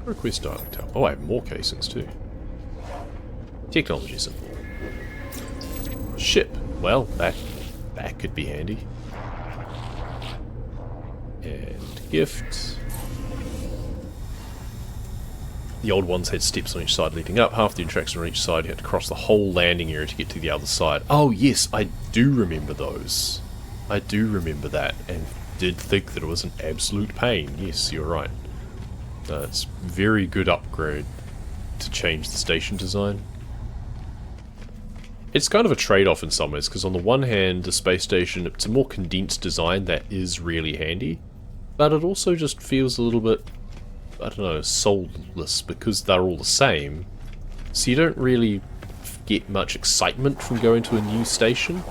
Request dialect help. Oh, I have more casings too. Technology symbol. Ship. Well, that could be handy. And gift. The old ones had steps on each side leading up. Half the interaction on each side, you had to cross the whole landing area to get to the other side. Oh yes, I do remember those. I do remember that, and did think that it was an absolute pain. Yes, you're right. It's a very good upgrade to change the station design. It's kind of a trade-off in some ways, because on the one hand, the space station, it's a more condensed design that is really handy, but it also just feels a little bit, I don't know, soulless, because they're all the same, so you don't really get much excitement from going to a new station.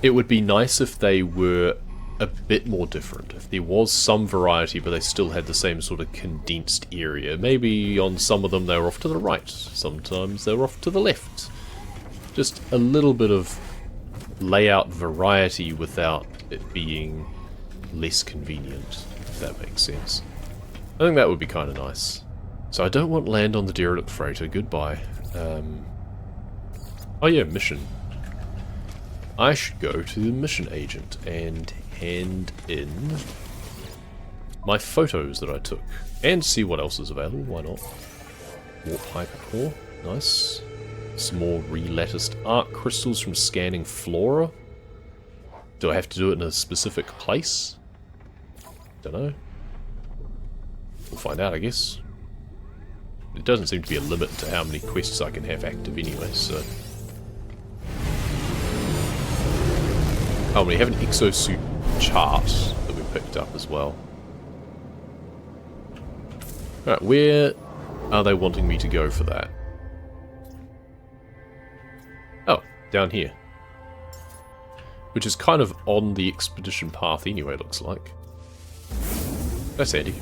It would be nice if they were a bit more different, if there was some variety but they still had the same sort of condensed area. Maybe on some of them they were off to the right, sometimes they were off to the left. Just a little bit of layout variety without it being less convenient, if that makes sense. I think that would be kind of nice. So I don't want land on the derelict freighter, goodbye. Oh yeah, mission. I should go to the mission agent and hand in my photos that I took. And see what else is available, why not? Warp hypercore, nice. Some more relatticed arc crystals from scanning flora. Do I have to do it in a specific place? Don't know. We'll find out, I guess. It doesn't seem to be a limit to how many quests I can have active anyway, so... Oh, we have an exosuit chart that we picked up as well. Alright, where are they wanting me to go for that? Oh, down here. Which is kind of on the expedition path anyway, looks like. That's handy.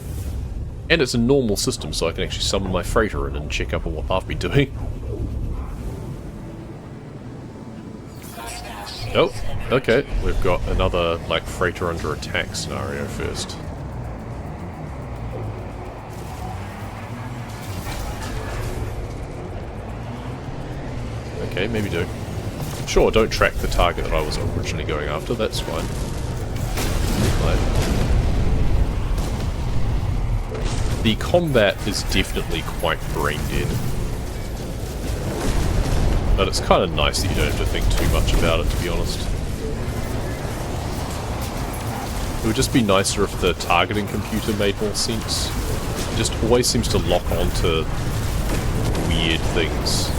And it's a normal system, so I can actually summon my freighter in and check up on what I've been doing. Oh, okay. We've got another, like, freighter under attack scenario first. Okay, maybe do. Sure, don't track the target that I was originally going after, that's fine. The combat is definitely quite brain dead. But it's kind of nice that you don't have to think too much about it, to be honest. It would just be nicer if the targeting computer made more sense. It just always seems to lock onto weird things.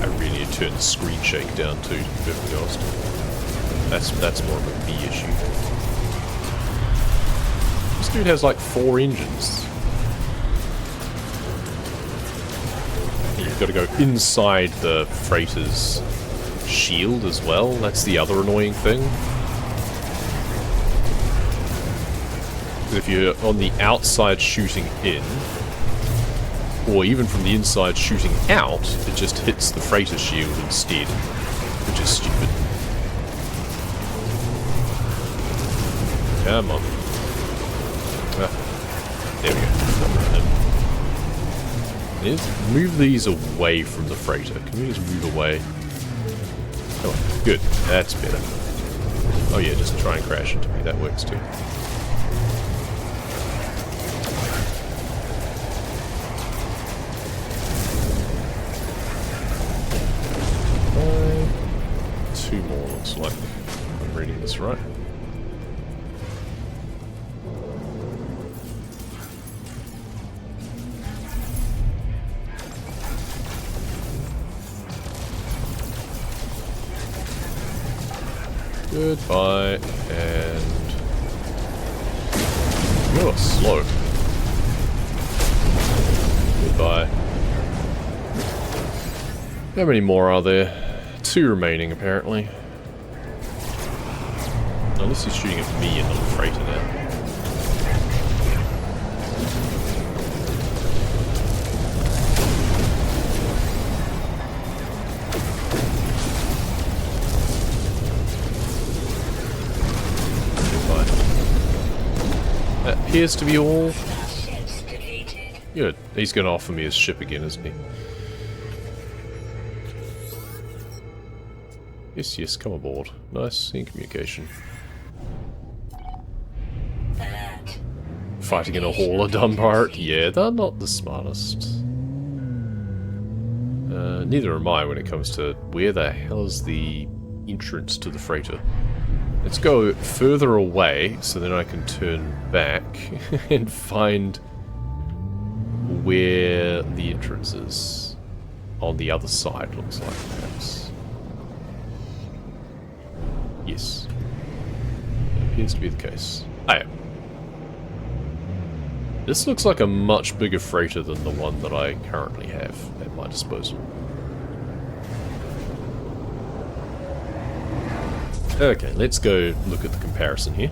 I really need to turn the screen shake down too, to be perfectly honest. That's more of a me issue. This dude has like 4 engines. You've got to go inside the freighter's shield as well. That's the other annoying thing. If you're on the outside shooting in, or even from the inside shooting out, it just hits the freighter shield instead, which is stupid. Come on. Ah, there we go. Let's move these away from the freighter. Can we just move away? Come on. Good. That's better. Oh yeah, just try and crash into me. That works too. Two more, looks like. I'm reading this right. Goodbye, and... You're slow. Goodbye. How many more are there? 2 remaining, apparently. Unless he's shooting at me and not the freighter now. That appears to be all. Good. He's going to offer me his ship again, isn't he? Yes, yes, come aboard. Nice, in communication. Fighting in a hauler dumb pirate? Yeah, they're not the smartest. Neither am I when it comes to where the hell is the entrance to the freighter. Let's go further away so then I can turn back and find where the entrance is. On the other side, looks like, perhaps. Yes. It appears to be the case. I am. This looks like a much bigger freighter than the one that I currently have at my disposal. Okay, let's go look at the comparison here.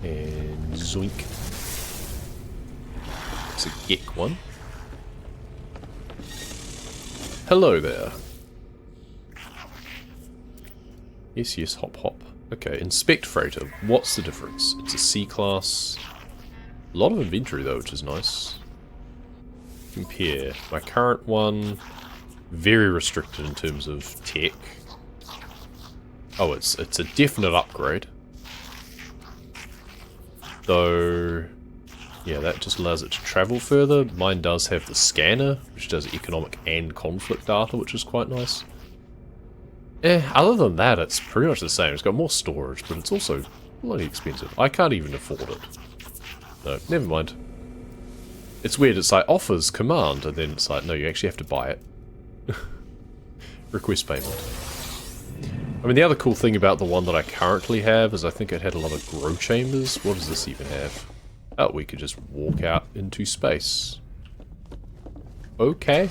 And zoink. It's a Gek one. Hello there. Yes, yes, hop, hop. Okay, inspect freighter. What's the difference? It's a C-class. A lot of inventory though, which is nice. Compare. My current one, very restricted in terms of tech. Oh, it's a definite upgrade. Though, yeah, that just allows it to travel further. Mine does have the scanner, which does economic and conflict data, which is quite nice. Other than that, it's pretty much the same. It's got more storage, but it's also bloody expensive. I can't even afford it. No, never mind. It's weird, it's like offers command, and then it's like, no, you actually have to buy it. Request payment. I mean, the other cool thing about the one that I currently have is I think it had a lot of grow chambers. What does this even have? Oh, we could just walk out into space. Okay.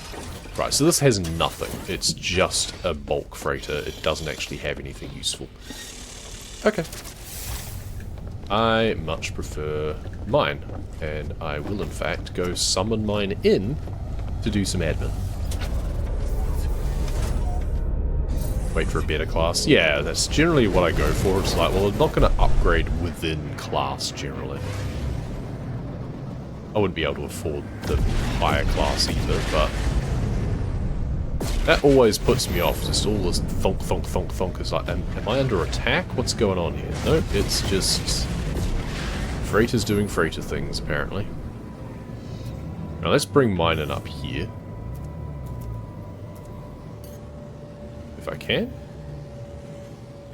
Right, so this has nothing. It's just a bulk freighter. It doesn't actually have anything useful. Okay. I much prefer mine, and I will in fact go summon mine in to do some admin. Wait for a better class. Yeah, that's generally what I go for. It's like, well, I'm not going to upgrade within class generally. I wouldn't be able to afford the higher class either, but that always puts me off. Just all this thunk, thunk, thunk, thunk. It's like, am I under attack? What's going on here? Nope, it's just freighters doing freighter things, apparently. Now let's bring mine in up here. If I can.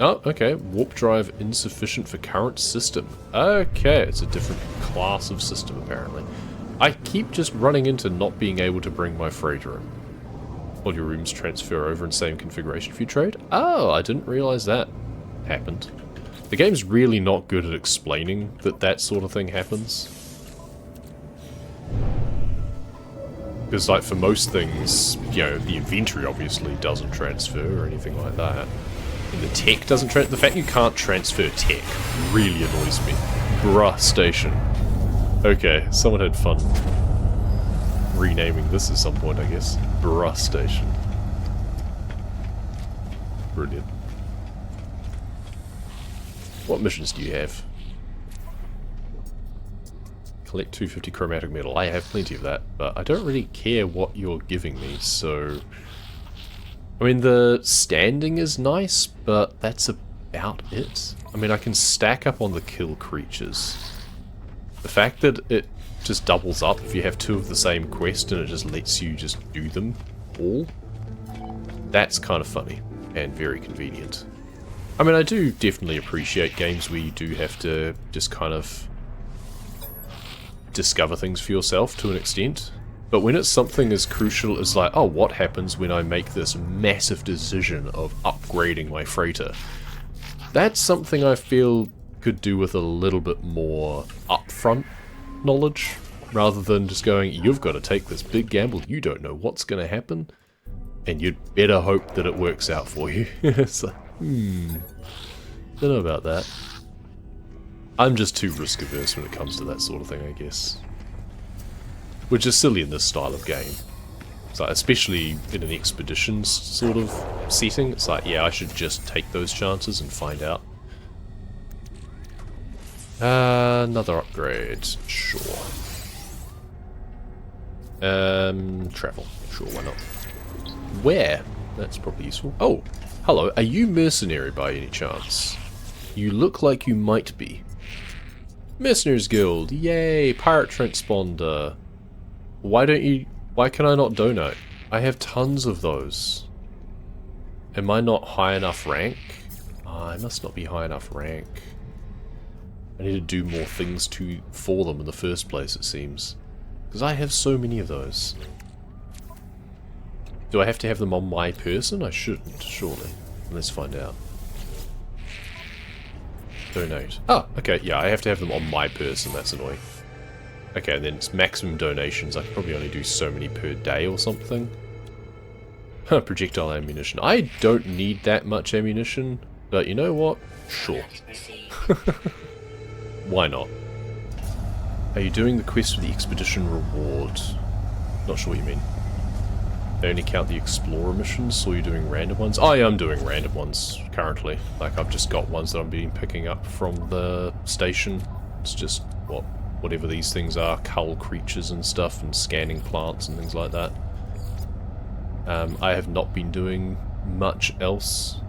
Oh, okay. Warp drive insufficient for current system. Okay, it's a different class of system, apparently. I keep just running into not being able to bring my freighter in. All your rooms transfer over in same configuration if you trade? Oh, I didn't realize that happened. The game's really not good at explaining that that sort of thing happens. Because, like, for most things, you know, the inventory obviously doesn't transfer or anything like that. And the tech doesn't transfer. The fact you can't transfer tech really annoys me. Bruh station. Okay, someone had fun renaming this at some point, I guess. Bruh station. Brilliant. What missions do you have? Collect 250 chromatic metal. I have plenty of that, but I don't really care what you're giving me, so... I mean, the standing is nice, but that's about it. I mean, I can stack up on the kill creatures. The fact that it just doubles up if you have two of the same quest and it just lets you just do them all, that's kind of funny and very convenient. I mean, I do definitely appreciate games where you do have to just kind of discover things for yourself to an extent. But when it's something as crucial as like, oh, what happens when I make this massive decision of upgrading my freighter? That's something I feel could do with a little bit more upfront knowledge, rather than just going, you've got to take this big gamble, you don't know what's going to happen, and you'd better hope that it works out for you. It's like, don't know about that. I'm just too risk averse when it comes to that sort of thing, I guess. Which is silly in this style of game. So especially in an expeditions sort of setting, it's like, yeah, I should just take those chances and find out. Another upgrade, sure. Travel, sure, why not? Where? That's probably useful. Oh, hello, are you mercenary by any chance? You look like you might be. Mercenaries Guild, yay, pirate transponder. Why can I not donate? I have tons of those. Am I not high enough rank? I must not be high enough rank. I need to do more things for them in the first place, it seems. Because I have so many of those. Do I have to have them on my person? I shouldn't, surely. Let's find out. Donate. Oh, okay, yeah, I have to have them on my person, that's annoying. Okay, and then it's maximum donations. I can probably only do so many per day or something. Huh, projectile ammunition. I don't need that much ammunition, but you know what? Sure. Why not? Are you doing the quest for the expedition reward? Not sure what you mean. They only count the explorer missions, or you're doing random ones? I am doing random ones currently. Like, I've just got ones that I'm picking up from the station. It's just, whatever these things are, cull creatures and stuff, and scanning plants and things like that. I have not been doing much else.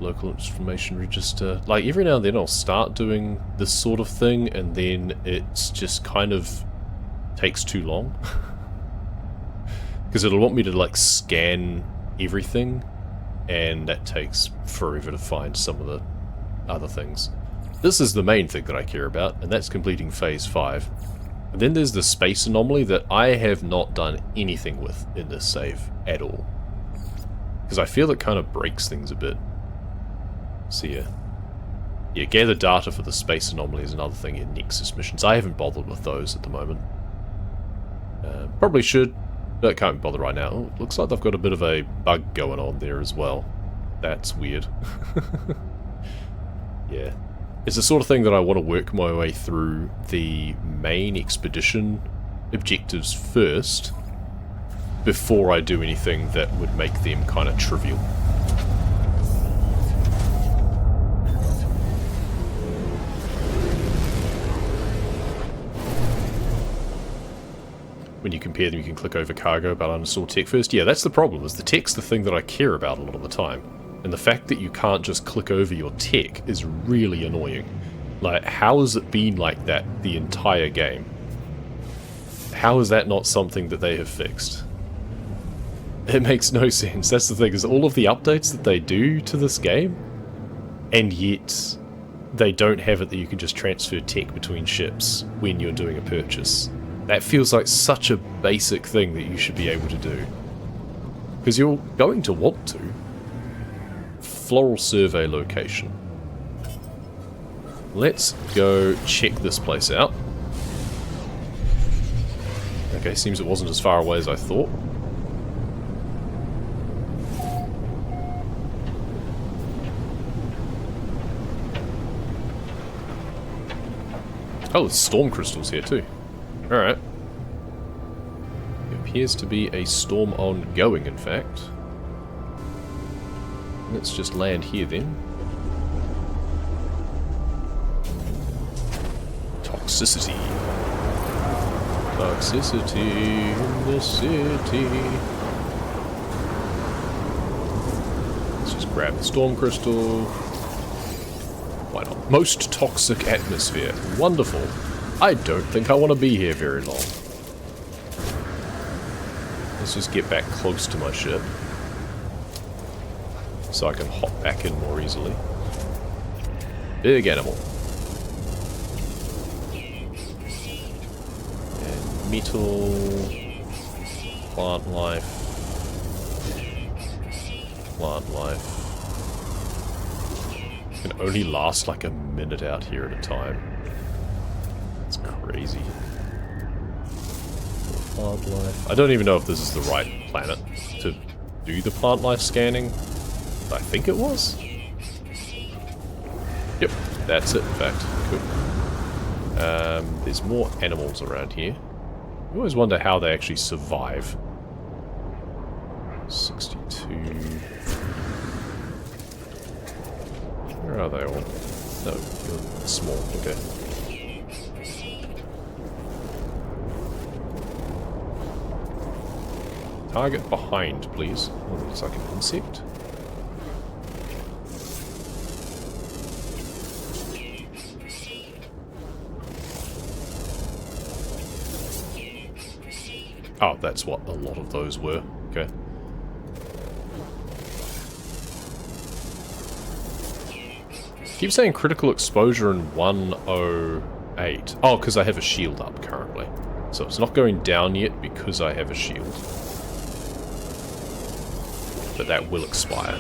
Local information register. Like, every now and then I'll start doing this sort of thing, and then it's just kind of takes too long. Because it'll want me to, like, scan everything, and that takes forever to find some of the other things. This is the main thing that I care about, and that's completing Phase 5. And then there's the space anomaly that I have not done anything with in this save at all. Because I feel it kind of breaks things a bit. So yeah, gather data for the space anomaly is another thing in Nexus missions. I haven't bothered with those at the moment. Probably should, but can't be bothered right now. Oh, looks like they've got a bit of a bug going on there as well. That's weird. Yeah. It's the sort of thing that I want to work my way through the main expedition objectives first, before I do anything that would make them kind of trivial. When you compare them, you can click over cargo about uninstalled tech first. Yeah, that's the problem, is the tech's the thing that I care about a lot of the time. And the fact that you can't just click over your tech is really annoying. Like, how has it been like that the entire game? How is that not something that they have fixed? It makes no sense. That's the thing, is all of the updates that they do to this game, and yet they don't have it that you can just transfer tech between ships when you're doing a purchase. That feels like such a basic thing that you should be able to do. Because you're going to want to. Floral survey location. Let's go check this place out. Okay, seems it wasn't as far away as I thought. Oh, there's storm crystals here too. Alright. There appears to be a storm ongoing, in fact. Let's just land here then. Toxicity. Toxicity in the city. Let's just grab the storm crystal. Why not? Most toxic atmosphere. Wonderful. I don't think I want to be here very long. Let's just get back close to my ship, so I can hop back in more easily. Big animal. And metal. Plant life. Plant life. Can only last like a minute out here at a time. It's crazy. Plant life. I don't even know if this is the right planet to do the plant life scanning. I think it was. Yep, that's it, in fact. Cool. There's more animals around here. I always wonder how they actually survive. 62. Where are they all? No, you're small. Okay. Target behind, please. Oh, looks like an insect. Oh, that's what a lot of those were. Okay. Keep saying critical exposure in 108. Oh, because I have a shield up currently. So it's not going down yet because I have a shield. But that will expire.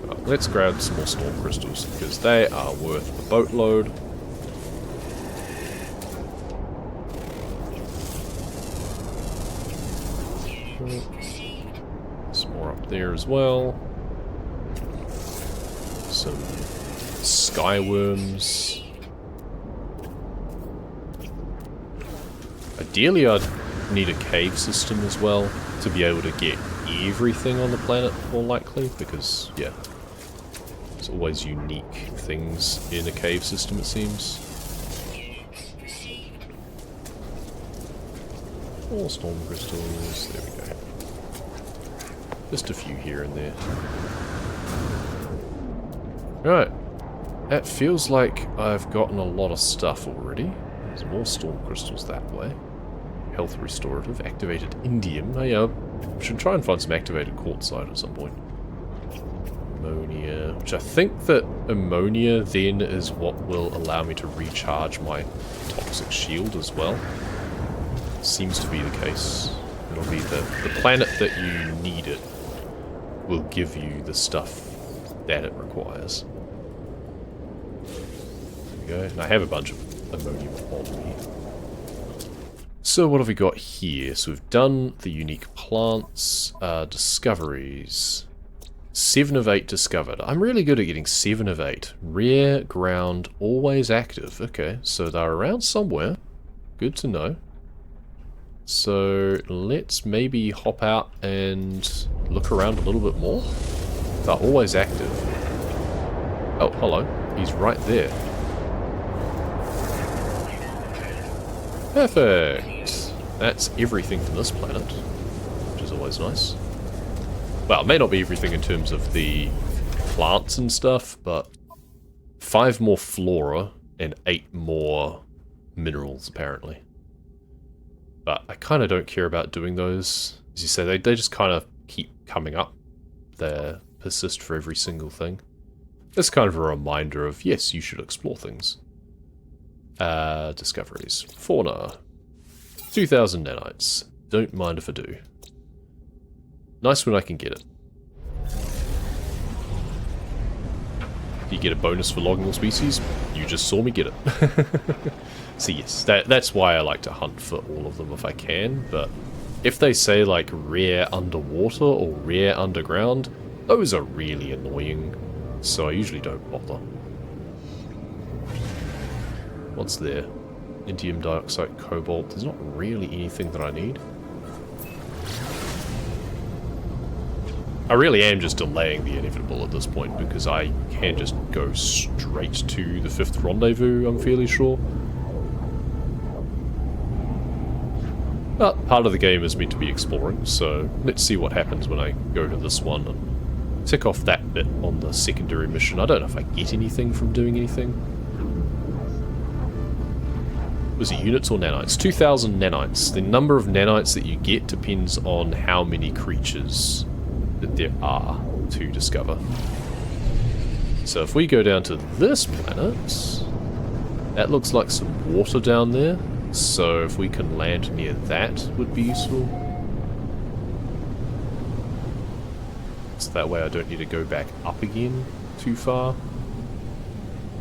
Right, let's grab some more storm crystals because they are worth a boatload. Some more up there as well. Some skyworms. Ideally, I'd need a cave system as well to be able to get everything on the planet more likely, because, yeah, there's always unique things in a cave system, it seems. More storm crystals, there we go. Just a few here and there. Right. That feels like I've gotten a lot of stuff already. There's more storm crystals that way. Health restorative. Activated indium. I should try and find some activated quartzite at some point. Ammonia. Which I think that ammonia then is what will allow me to recharge my toxic shield as well. Seems to be the case. It'll be the planet that you need it will give you the stuff that it requires. There we go. And I have a bunch of ammonium on me. So what have we got here? So we've done the unique plants, discoveries. 7 of 8 discovered. I'm really good at getting 7 of 8. Rare, ground, always active. Okay, so they're around somewhere. Good to know. So let's maybe hop out and look around a little bit more. They're always active. Oh, hello. He's right there. Perfect. That's everything from this planet, which is always nice. Well, it may not be everything in terms of the plants and stuff, but 5 more flora and 8 more minerals, apparently. But I kind of don't care about doing those. As you say, they just kind of keep coming up. They persist for every single thing. It's kind of a reminder of, yes, you should explore things. Discoveries. Fauna. 2,000 nanites. Don't mind if I do. Nice when I can get it. You get a bonus for logging all species? You just saw me get it. So yes, that's why I like to hunt for all of them if I can, but if they say like rare underwater or rare underground, those are really annoying, so I usually don't bother. What's there? Indium dioxide, cobalt. There's not really anything that I need. I really am just delaying the inevitable at this point because I can just go straight to the 5th rendezvous, I'm fairly sure. But part of the game is meant to be exploring, so let's see what happens when I go to this one and tick off that bit on the secondary mission. I don't know if I get anything from doing anything. Was it units or nanites? 2,000 nanites. The number of nanites that you get depends on how many creatures that there are to discover. So if we go down to this planet, that looks like some water down there. So if we can land near that would be useful. So that way I don't need to go back up again too far.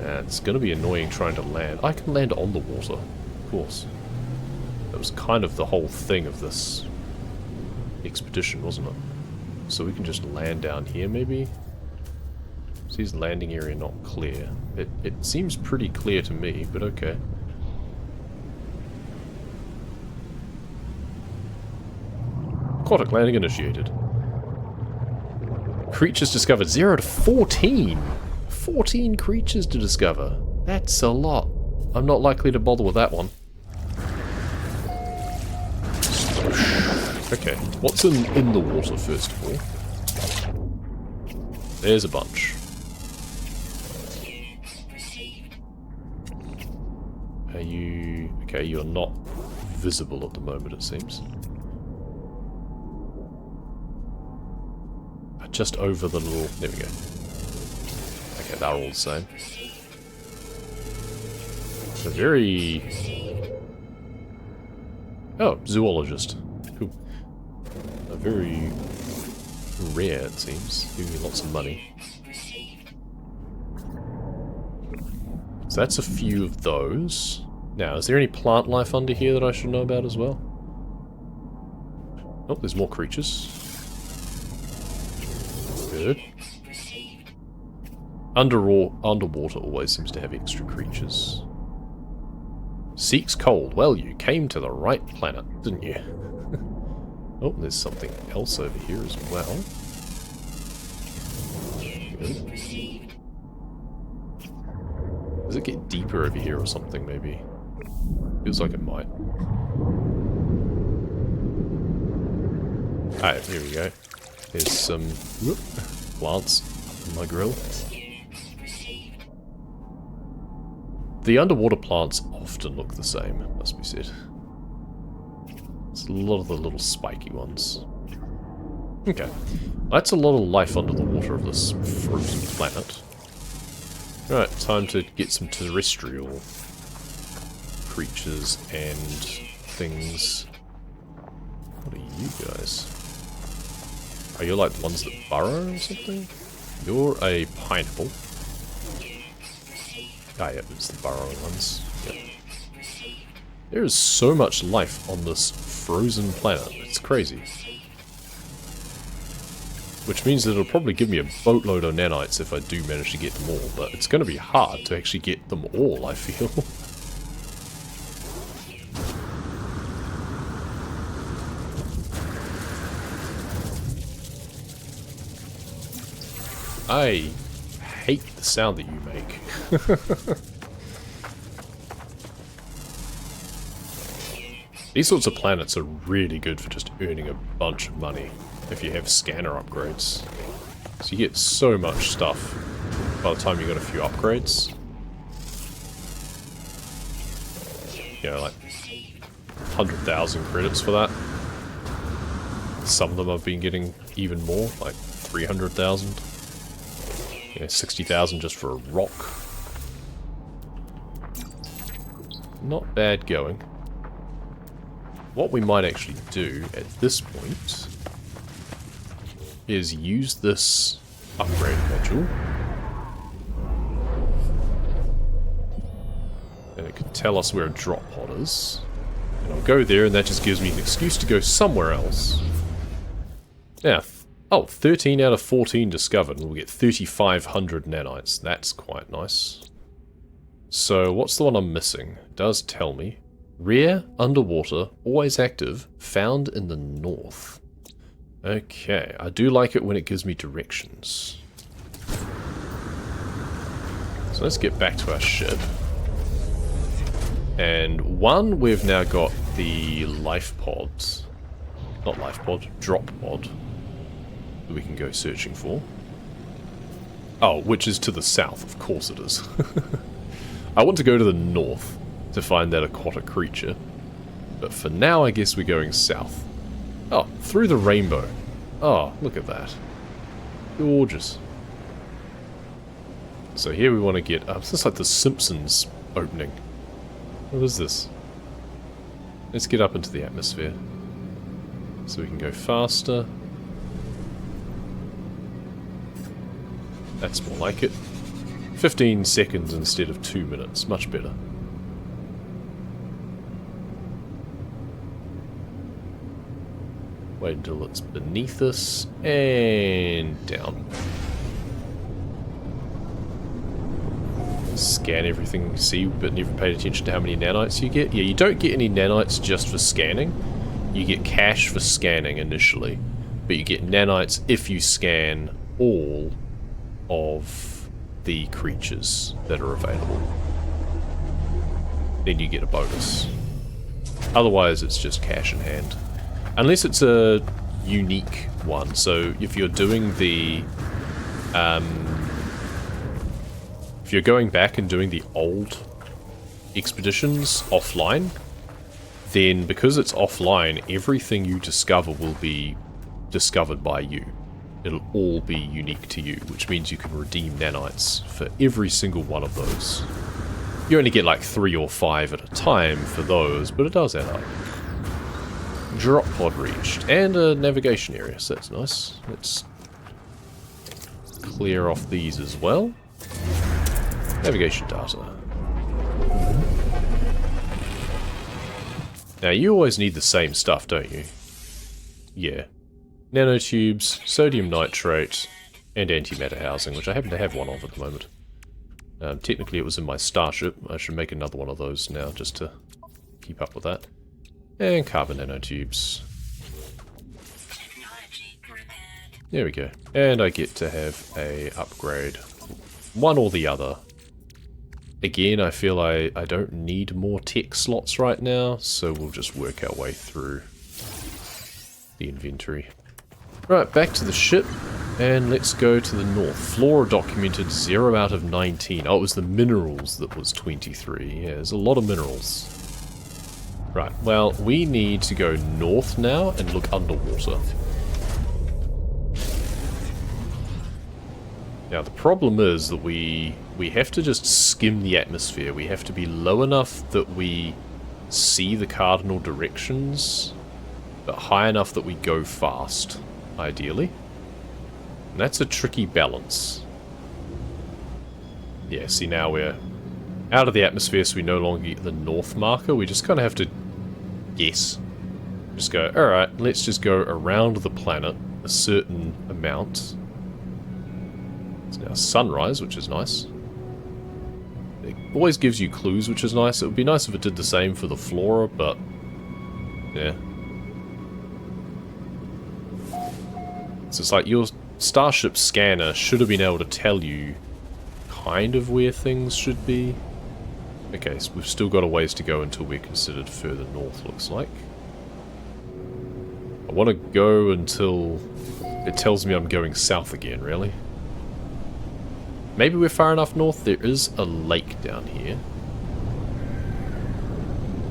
It's going to be annoying trying to land. I can land on the water, of course. That was kind of the whole thing of this expedition, wasn't it? So we can just land down here, maybe? Sees landing area not clear. It seems pretty clear to me, but okay. Aquatic landing initiated. Creatures discovered 0 to 14. 14 creatures to discover. That's a lot. I'm not likely to bother with that one. Okay, what's in the water first of all? There's a bunch. Are you... okay, you're not visible at the moment, it seems. Just over the little... there we go. Okay, they're all the same. A very... oh, zoologist. Cool. A very rare, it seems. Giving me lots of money. So that's a few of those. Now, is there any plant life under here that I should know about as well? Oh, there's more creatures. Good. Underwater always seems to have extra creatures. Seeks cold. Well, you came to the right planet, didn't you? Oh, there's something else over here as well. Good. Does it get deeper over here or something, maybe? Feels like it might. Alright, here we go. There's some plants on my grill. The underwater plants often look the same, must be said. It's a lot of the little spiky ones. Okay. That's a lot of life under the water of this frozen planet. Right, time to get some terrestrial creatures and things. What are you guys? Are you like the ones that burrow or something? You're a pineapple. Ah, yeah, it's the burrowing ones. Yep. There is so much life on this frozen planet. It's crazy. Which means that it'll probably give me a boatload of nanites if I do manage to get them all, but it's going to be hard to actually get them all, I feel. I hate the sound that you make. These sorts of planets are really good for just earning a bunch of money if you have scanner upgrades. So you get so much stuff by the time you got a few upgrades. You know, like 100,000 credits for that. Some of them I've been getting even more, like 300,000. You know, 60,000 just for a rock. Not bad going. What we might actually do at this point is use this upgrade module. And it can tell us where a drop pod is. And I'll go there and that just gives me an excuse to go somewhere else. Now, oh, 13 out of 14 discovered, and we'll get 3,500 nanites. That's quite nice. So, what's the one I'm missing? It does tell me. Rare, underwater, always active, found in the north. Okay, I do like it when it gives me directions. So let's get back to our ship. And one, we've now got the life pods. Not life pod, drop pod. That we can go searching for. Oh, which is to the south, of course it is. I want to go to the north to find that aquatic creature. But for now, I guess we're going south. Oh, through the rainbow. Oh, look at that. Gorgeous. So here we want to get... this is like the Simpsons opening. What is this? Let's get up into the atmosphere. So we can go faster. That's more like it. 15 seconds instead of 2 minutes. Much better. Wait until it's beneath us, and down. Scan everything, see, but never paid attention to how many nanites you get. Yeah, you don't get any nanites just for scanning. You get cash for scanning initially, but you get nanites if you scan all of the creatures that are available. Then you get a bonus. Otherwise, it's just cash in hand. Unless it's a unique one. So if you're doing the... if you're going back and doing the old expeditions offline, then because it's offline, everything you discover will be discovered by you. It'll all be unique to you, which means you can redeem nanites for every single one of those. You only get like 3 or 5 at a time for those, but it does add up. Drop pod reached, and a navigation area, so that's nice. Let's clear off these as well. Navigation data. Now you always need the same stuff, don't you? Yeah. Nanotubes, sodium nitrate, and antimatter housing, which I happen to have one of at the moment. Technically it was in my starship. I should make another one of those now, just to keep up with that. And carbon nanotubes. There we go. And I get to have a upgrade. One or the other. Again, I feel I don't need more tech slots right now, so we'll just work our way through the inventory. Right, back to the ship. And let's go to the north. Flora documented 0 out of 19. Oh, it was the minerals that was 23. Yeah, there's a lot of minerals. Right, well, we need to go north now and look underwater. Now, the problem is that we have to just skim the atmosphere. We have to be low enough that we see the cardinal directions, but high enough that we go fast, ideally. And that's a tricky balance. Yeah, see, now we're out of the atmosphere, so we no longer get the north marker. We just kind of have to guess. Just go, alright, let's just go around the planet a certain amount. It's now sunrise, which is nice. It always gives you clues, which is nice. It would be nice if it did the same for the flora, but yeah. So it's like your Starship scanner should have been able to tell you kind of where things should be. Okay, so we've still got a ways to go until we're considered further north, looks like. I want to go until it tells me I'm going south again, really. Maybe we're far enough north. There is a lake down here.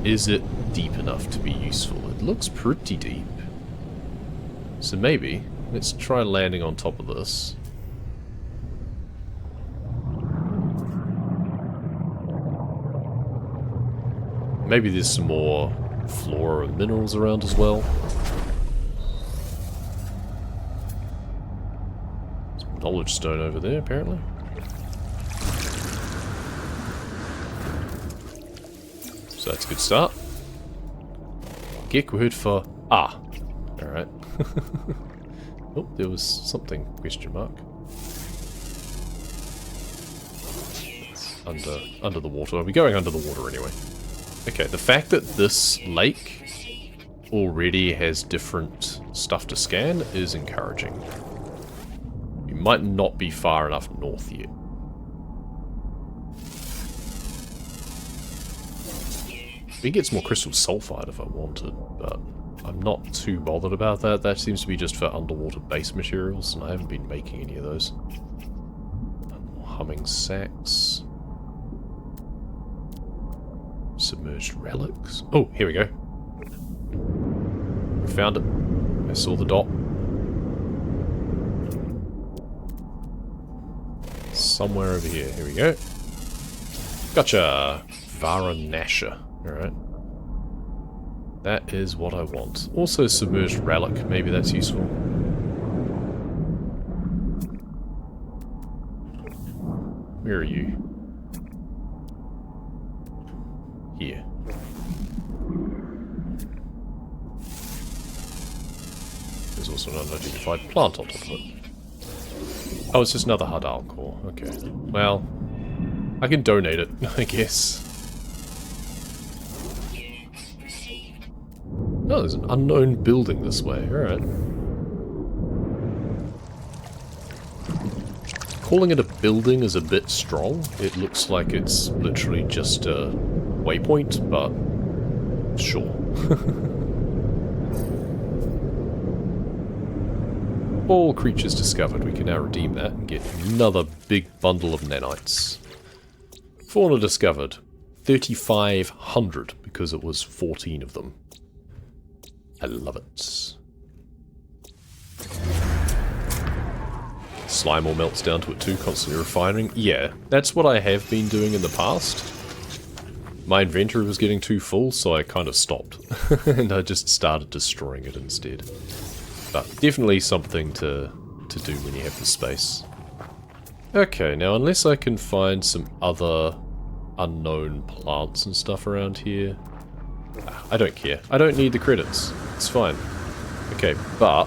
Is it deep enough to be useful? It looks pretty deep. So maybe let's try landing on top of this. Maybe there's some more flora and minerals around as well. Some knowledge stone over there, apparently. So that's a good start. Gek, we heard for... Ah! Alright. Oh, there was something, question mark. Under the water. Are we going under the water anyway? Okay, the fact that this lake already has different stuff to scan is encouraging. We might not be far enough north yet. We can get some more crystal sulfide if I wanted, but I'm not too bothered about that. That seems to be just for underwater base materials, and I haven't been making any of those. More humming sacks. Submerged relics. Oh, here we go. Found it. I saw the dot. Somewhere over here. Here we go. Gotcha! Varanasha. Alright. That is what I want. Also submerged relic. Maybe that's useful. Where are you? Here. There's also an unidentified plant on top of it. Oh, it's just another Hadal core. Okay. Well, I can donate it, I guess. Oh, there's an unknown building this way. Alright. Calling it a building is a bit strong. It looks like it's literally just a waypoint, but sure. All creatures discovered. We can now redeem that and get another big bundle of nanites. Fauna discovered. 3,500 because it was 14 of them. I love it. Slime all melts down to it too, constantly refining. Yeah, that's what I have been doing in the past. My inventory was getting too full, so I kind of stopped. And I just started destroying it instead. But definitely something to do when you have the space. Okay, now unless I can find some other unknown plants and stuff around here... I don't care. I don't need the credits. It's fine. Okay, but...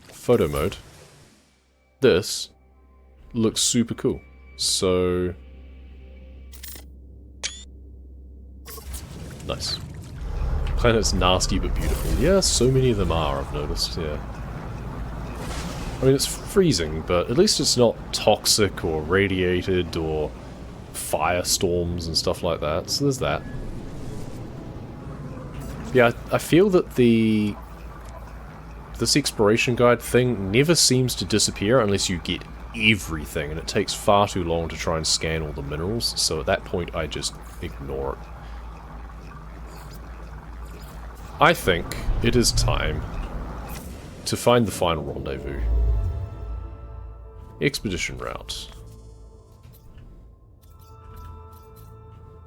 photo mode. This looks super cool. So... nice. Planet's nasty but beautiful. Yeah, so many of them are, I've noticed, yeah. I mean, it's freezing, but at least it's not toxic or radiated or firestorms and stuff like that, so there's that. Yeah, I feel that the this exploration guide thing never seems to disappear unless you get everything, and it takes far too long to try and scan all the minerals, so at that point I just ignore it. I think it is time to find the final rendezvous. Expedition route.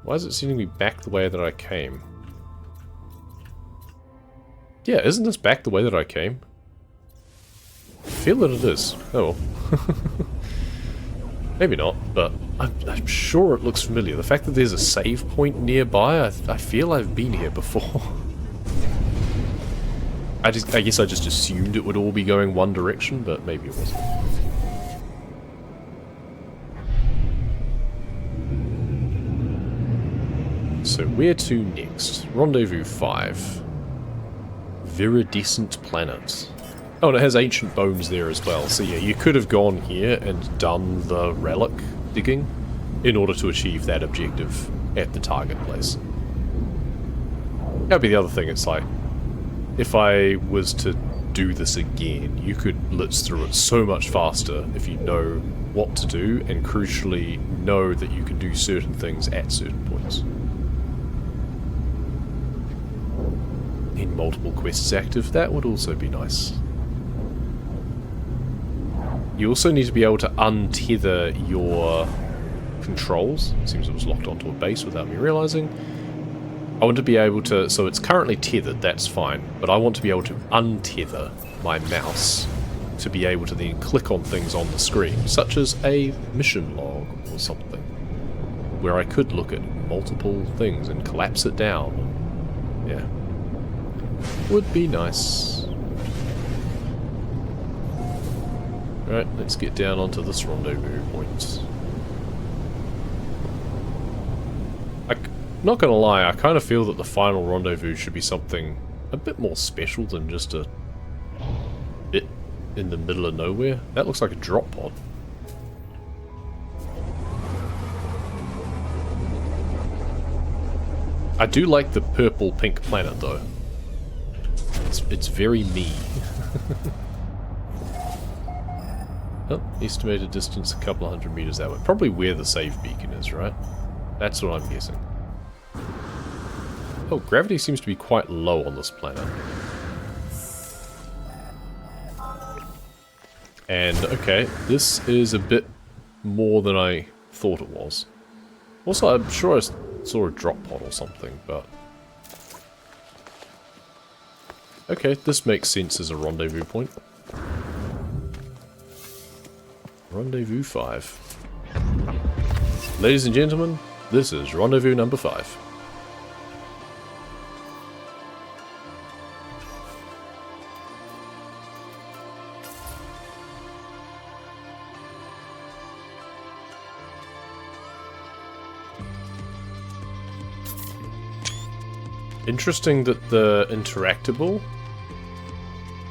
Why is it sending me back the way that I came? Yeah, isn't this back the way that I came? I feel that it is. Oh. Maybe not, but I'm sure it looks familiar. The fact that there's a save point nearby, I feel I've been here before. I guess I just assumed it would all be going one direction, but maybe it wasn't. So where to next? Rendezvous 5. Viridescent planet. Oh, and it has ancient bones there as well. So yeah, you could have gone here and done the relic digging in order to achieve that objective at the target place. That'd be the other thing. It's like, if I was to do this again, you could blitz through it so much faster if you know what to do, and crucially know that you can do certain things at certain points. Need multiple quests active, that would also be nice. You also need to be able to untether your controls. Seems it was locked onto a base without me realizing. I want to be able to, so it's currently tethered, that's fine, but I want to be able to untether my mouse to be able to then click on things on the screen, such as a mission log or something, where I could look at multiple things and collapse it down. Yeah. Would be nice. Alright, let's get down onto this rendezvous point. Not gonna lie, I kind of feel that the final rendezvous should be something a bit more special than just a bit in the middle of nowhere. That looks like a drop pod. I do like the purple-pink planet though. It's very me. Oh, estimated distance a couple of hundred meters that way. Probably where the save beacon is, right? That's what I'm guessing. Oh, gravity seems to be quite low on this planet. And, okay, this is a bit more than I thought it was. Also, I'm sure I saw a drop pod or something, but... okay, this makes sense as a rendezvous point. Rendezvous 5. Ladies and gentlemen, this is rendezvous number 5. Interesting that the interactable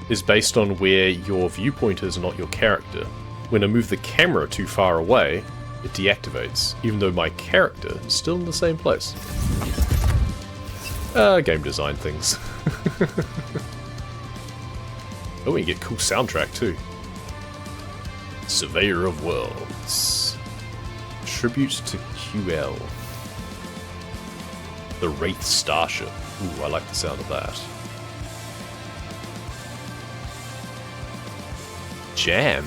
is based on where your viewpoint is, not your character. When I move the camera too far away, it deactivates, even though my character is still in the same place. Game design things. Oh, you get cool soundtrack too. Surveyor of Worlds. Tribute to QL. The Wraith Starship. Ooh, I like the sound of that. Jam.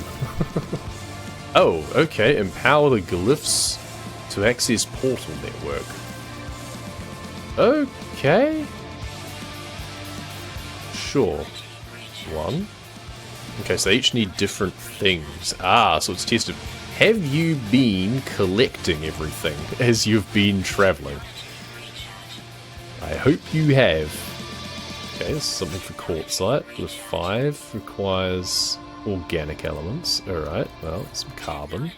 Oh, okay. Empower the glyphs to access portal network. Okay. Sure. One. Okay, so they each need different things. Ah, so it's tested. Have you been collecting everything as you've been traveling? I hope you have. Okay, this is something for quartzite. Glyph 5 requires organic elements. Alright, well, some carbon.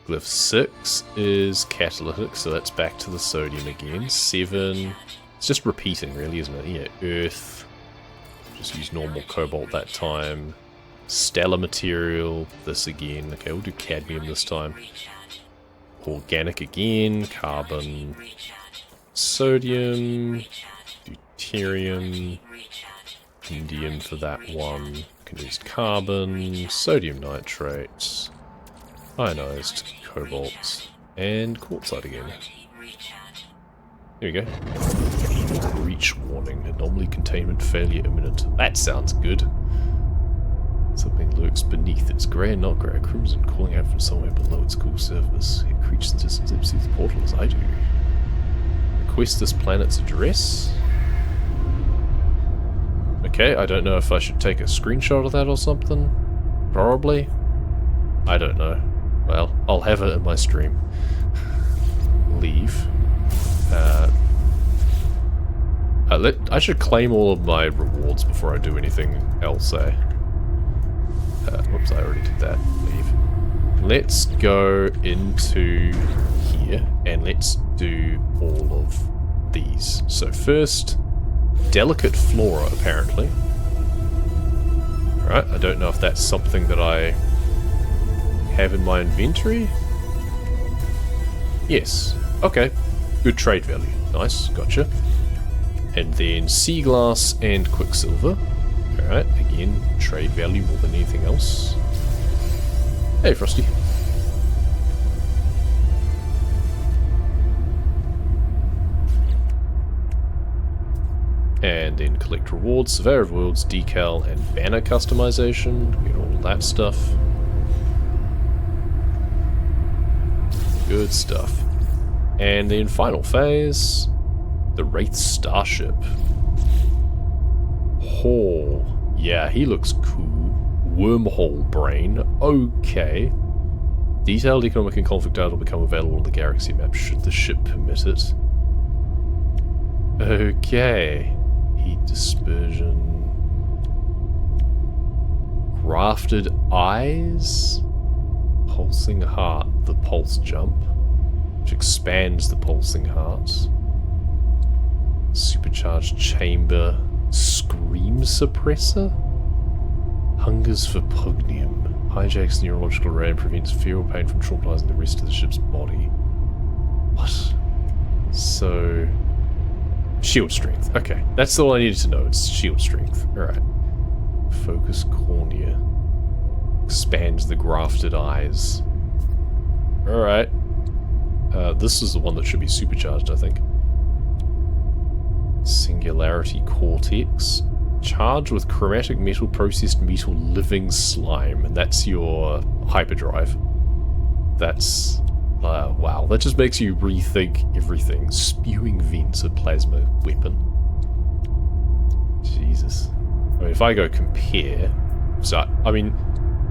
Glyph 6 is catalytic, so that's back to the sodium again. 7, it's just repeating really, isn't it? Yeah, earth. Just use normal cobalt that time. Stellar material, this again. Okay, we'll do cadmium this time. Organic again, carbon. Sodium, deuterium, indium for that one. Condensed carbon, sodium nitrate, ionized cobalt, and quartzite again. Technology recharge. Here we go. Breach warning. Anomaly containment failure imminent. That sounds good. Something lurks beneath. It's grey and not grey. Crimson calling out from somewhere below its cool surface. It creaches the distance it sees the portal as I do. Request this planet's address. Okay, I don't know if I should take a screenshot of that or something. Probably. I don't know. Well, I'll have it in my stream. Leave. I should claim all of my rewards before I do anything else, eh? Whoops, I already did that. Leave. Let's go into here, and let's do all of these. So first, delicate flora, apparently. Alright, I don't know if that's something that I have in my inventory. Yes. Okay. Good trade value. Nice. Gotcha. And then sea glass and quicksilver. Alright, again, trade value more than anything else. Hey, Frosty. And then collect rewards, Surveyor of Worlds, decal, and banner customization. Get all that stuff. Good stuff. And then final phase, the Wraith Starship. Oh, yeah, he looks cool. Wormhole brain. Okay. Detailed economic and conflict data will become available on the galaxy map should the ship permit it. Okay. Heat dispersion. Grafted eyes. Pulsing heart. The pulse jump. Which expands the pulsing heart. Supercharged chamber. Scream suppressor? Hungers for pugnium. Hijacks neurological array and prevents fear or pain from traumatizing the rest of the ship's body. What? So... shield strength. Okay, that's all I needed to know. It's shield strength. Alright. Focus cornea. Expands the grafted eyes. Alright. This is the one that should be supercharged, I think. Singularity Cortex. Charged with chromatic metal, processed metal, living slime. And that's your hyperdrive. That's... wow, that just makes you rethink everything. Spewing vents, a plasma weapon. Jesus. I mean, if I go compare... So, I mean,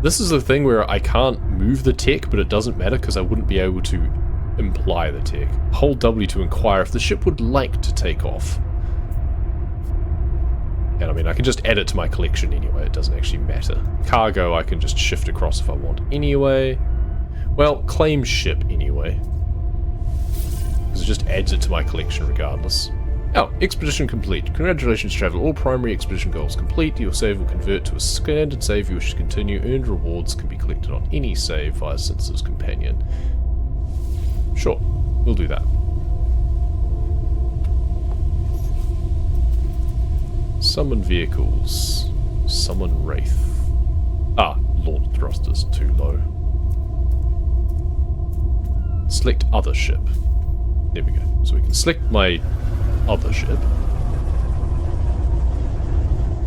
this is the thing where I can't move the tech, but it doesn't matter because I wouldn't be able to imply the tech. Hold W to inquire if the ship would like to take off. And I mean, I can just add it to my collection anyway, it doesn't actually matter. Cargo I can just shift across if I want anyway. Well, claim ship anyway. Because it just adds it to my collection regardless. Oh, expedition complete. Congratulations, traveler. All primary expedition goals complete. Your save will convert to a standard save you wish to continue. Earned rewards can be collected on any save via Synthesis Companion. Sure, we'll do that. Summon vehicles. Summon Wraith. Ah, launch thrusters too low. Select other ship. There we go. So we can select my other ship.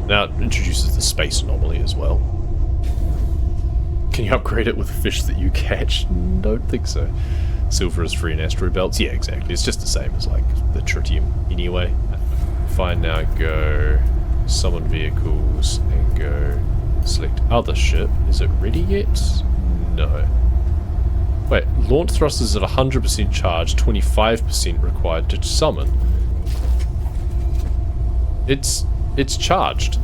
Now it introduces the space anomaly as well. Can you upgrade it with fish that you catch? Don't think so. Silver is free in asteroid belts. Yeah, exactly. It's just the same as like the tritium anyway. If I now go summon vehicles and go select other ship, is it ready yet? No. Wait, launch thrusters at 100% charge, 25% required to summon. It's charged.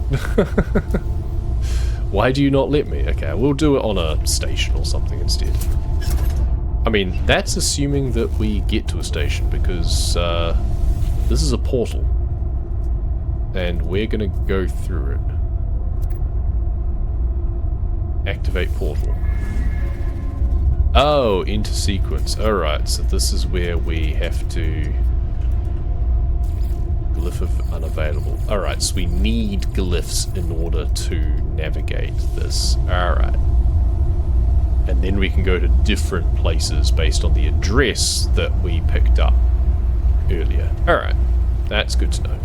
Why do you not let me? Okay, we'll do it on a station or something instead. I mean, that's assuming that we get to a station because this is a portal. And we're gonna go through it. Activate portal. Oh, into sequence. Alright, so this is where we have to... Glyph of unavailable. Alright, so we need glyphs in order to navigate this. Alright. And then we can go to different places based on the address that we picked up earlier. Alright, that's good to know.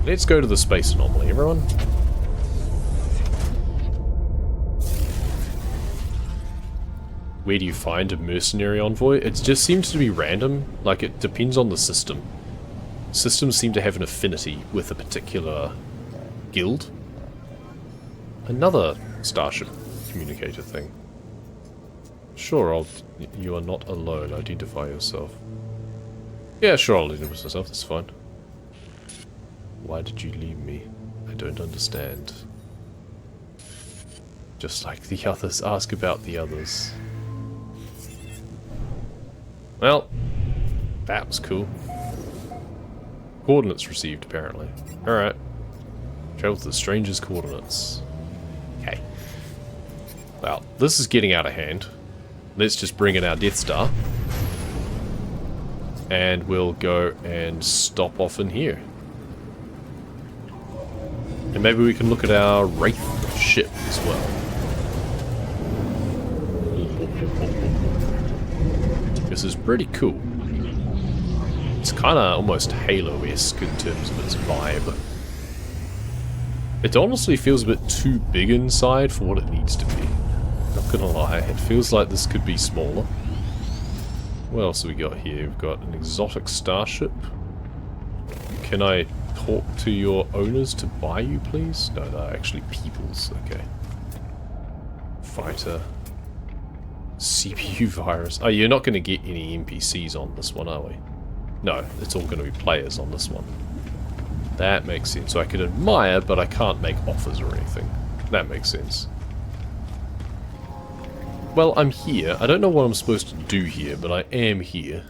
Let's go to the space anomaly, everyone. Where do you find a mercenary envoy? It just seems to be random, like it depends on the system. Systems seem to have an affinity with a particular guild. Another starship communicator thing. Sure, you are not alone. Identify yourself. Yeah, sure, I'll identify myself. That's fine. Why did you leave me? I don't understand. Just like the others, ask about the others. Well, that was cool. Coordinates received, apparently. Alright. Travel to the stranger's coordinates. Okay. Well, this is getting out of hand. Let's just bring in our Death Star. And we'll go and stop off in here. And maybe we can look at our Wraith ship as well. This is pretty cool. It's kind of almost Halo-esque in terms of its vibe. It honestly feels a bit too big inside for what it needs to be. Not gonna lie, it feels like this could be smaller. What else have we got here? We've got an exotic starship. Can I talk to your owners to buy you, please? No, they're actually peoples. Okay. Fighter. CPU virus. Oh, you're not going to get any NPCs on this one, are we? No, it's all going to be players on this one. That makes sense. So I can admire, but I can't make offers or anything. That makes sense. Well, I'm here. I don't know what I'm supposed to do here, but I am here.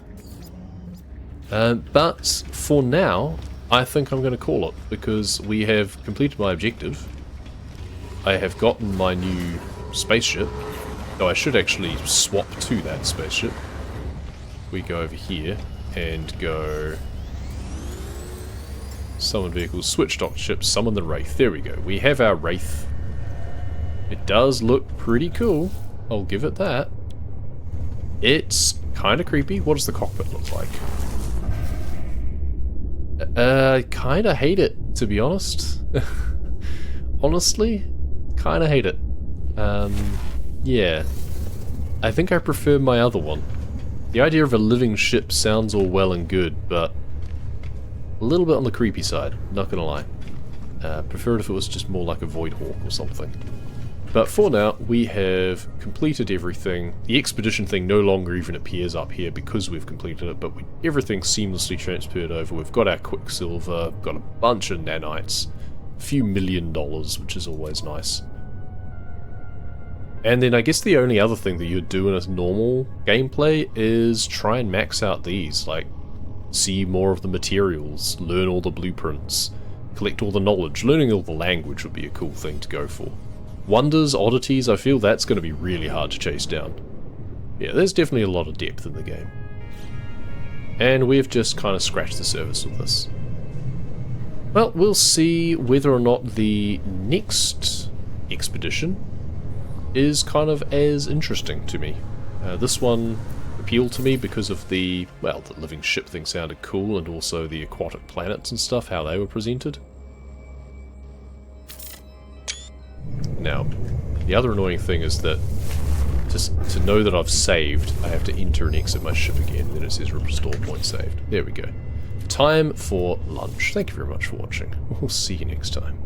But for now, I think I'm going to call it, because we have completed my objective. I have gotten my new spaceship. So I should actually swap to that spaceship. We go over here and go summon vehicles, switch dock ships, summon the Wraith. There we go. We have our Wraith. It does look pretty cool. I'll give it that. It's kind of creepy. What does the cockpit look like? I kind of hate it, to be honest. Honestly, kind of hate it. Yeah. I think I prefer my other one. The idea of a living ship sounds all well and good, but a little bit on the creepy side, not gonna lie. Prefer it if it was just more like a Void Hawk or something. But for now, we have completed everything. The expedition thing no longer even appears up here because we've completed it, but everything's seamlessly transferred over. We've got our Quicksilver, got a bunch of nanites, a few $1 million, which is always nice. And then I guess the only other thing that you'd do in a normal gameplay is try and max out these, like see more of the materials, learn all the blueprints, collect all the knowledge. Learning all the language would be a cool thing to go for. Wonders, oddities, I feel that's going to be really hard to chase down. Yeah, there's definitely a lot of depth in the game. And we've just kind of scratched the surface with this. Well, we'll see whether or not the next expedition is kind of as interesting to me. This one appealed to me because of the, well, the living ship thing sounded cool, and also the aquatic planets and stuff, how they were presented. Now, the other annoying thing is that just to know that I've saved, I have to enter and exit my ship again, and then it says restore point saved. There we go. Time for lunch. Thank you very much for watching. We'll see you next time.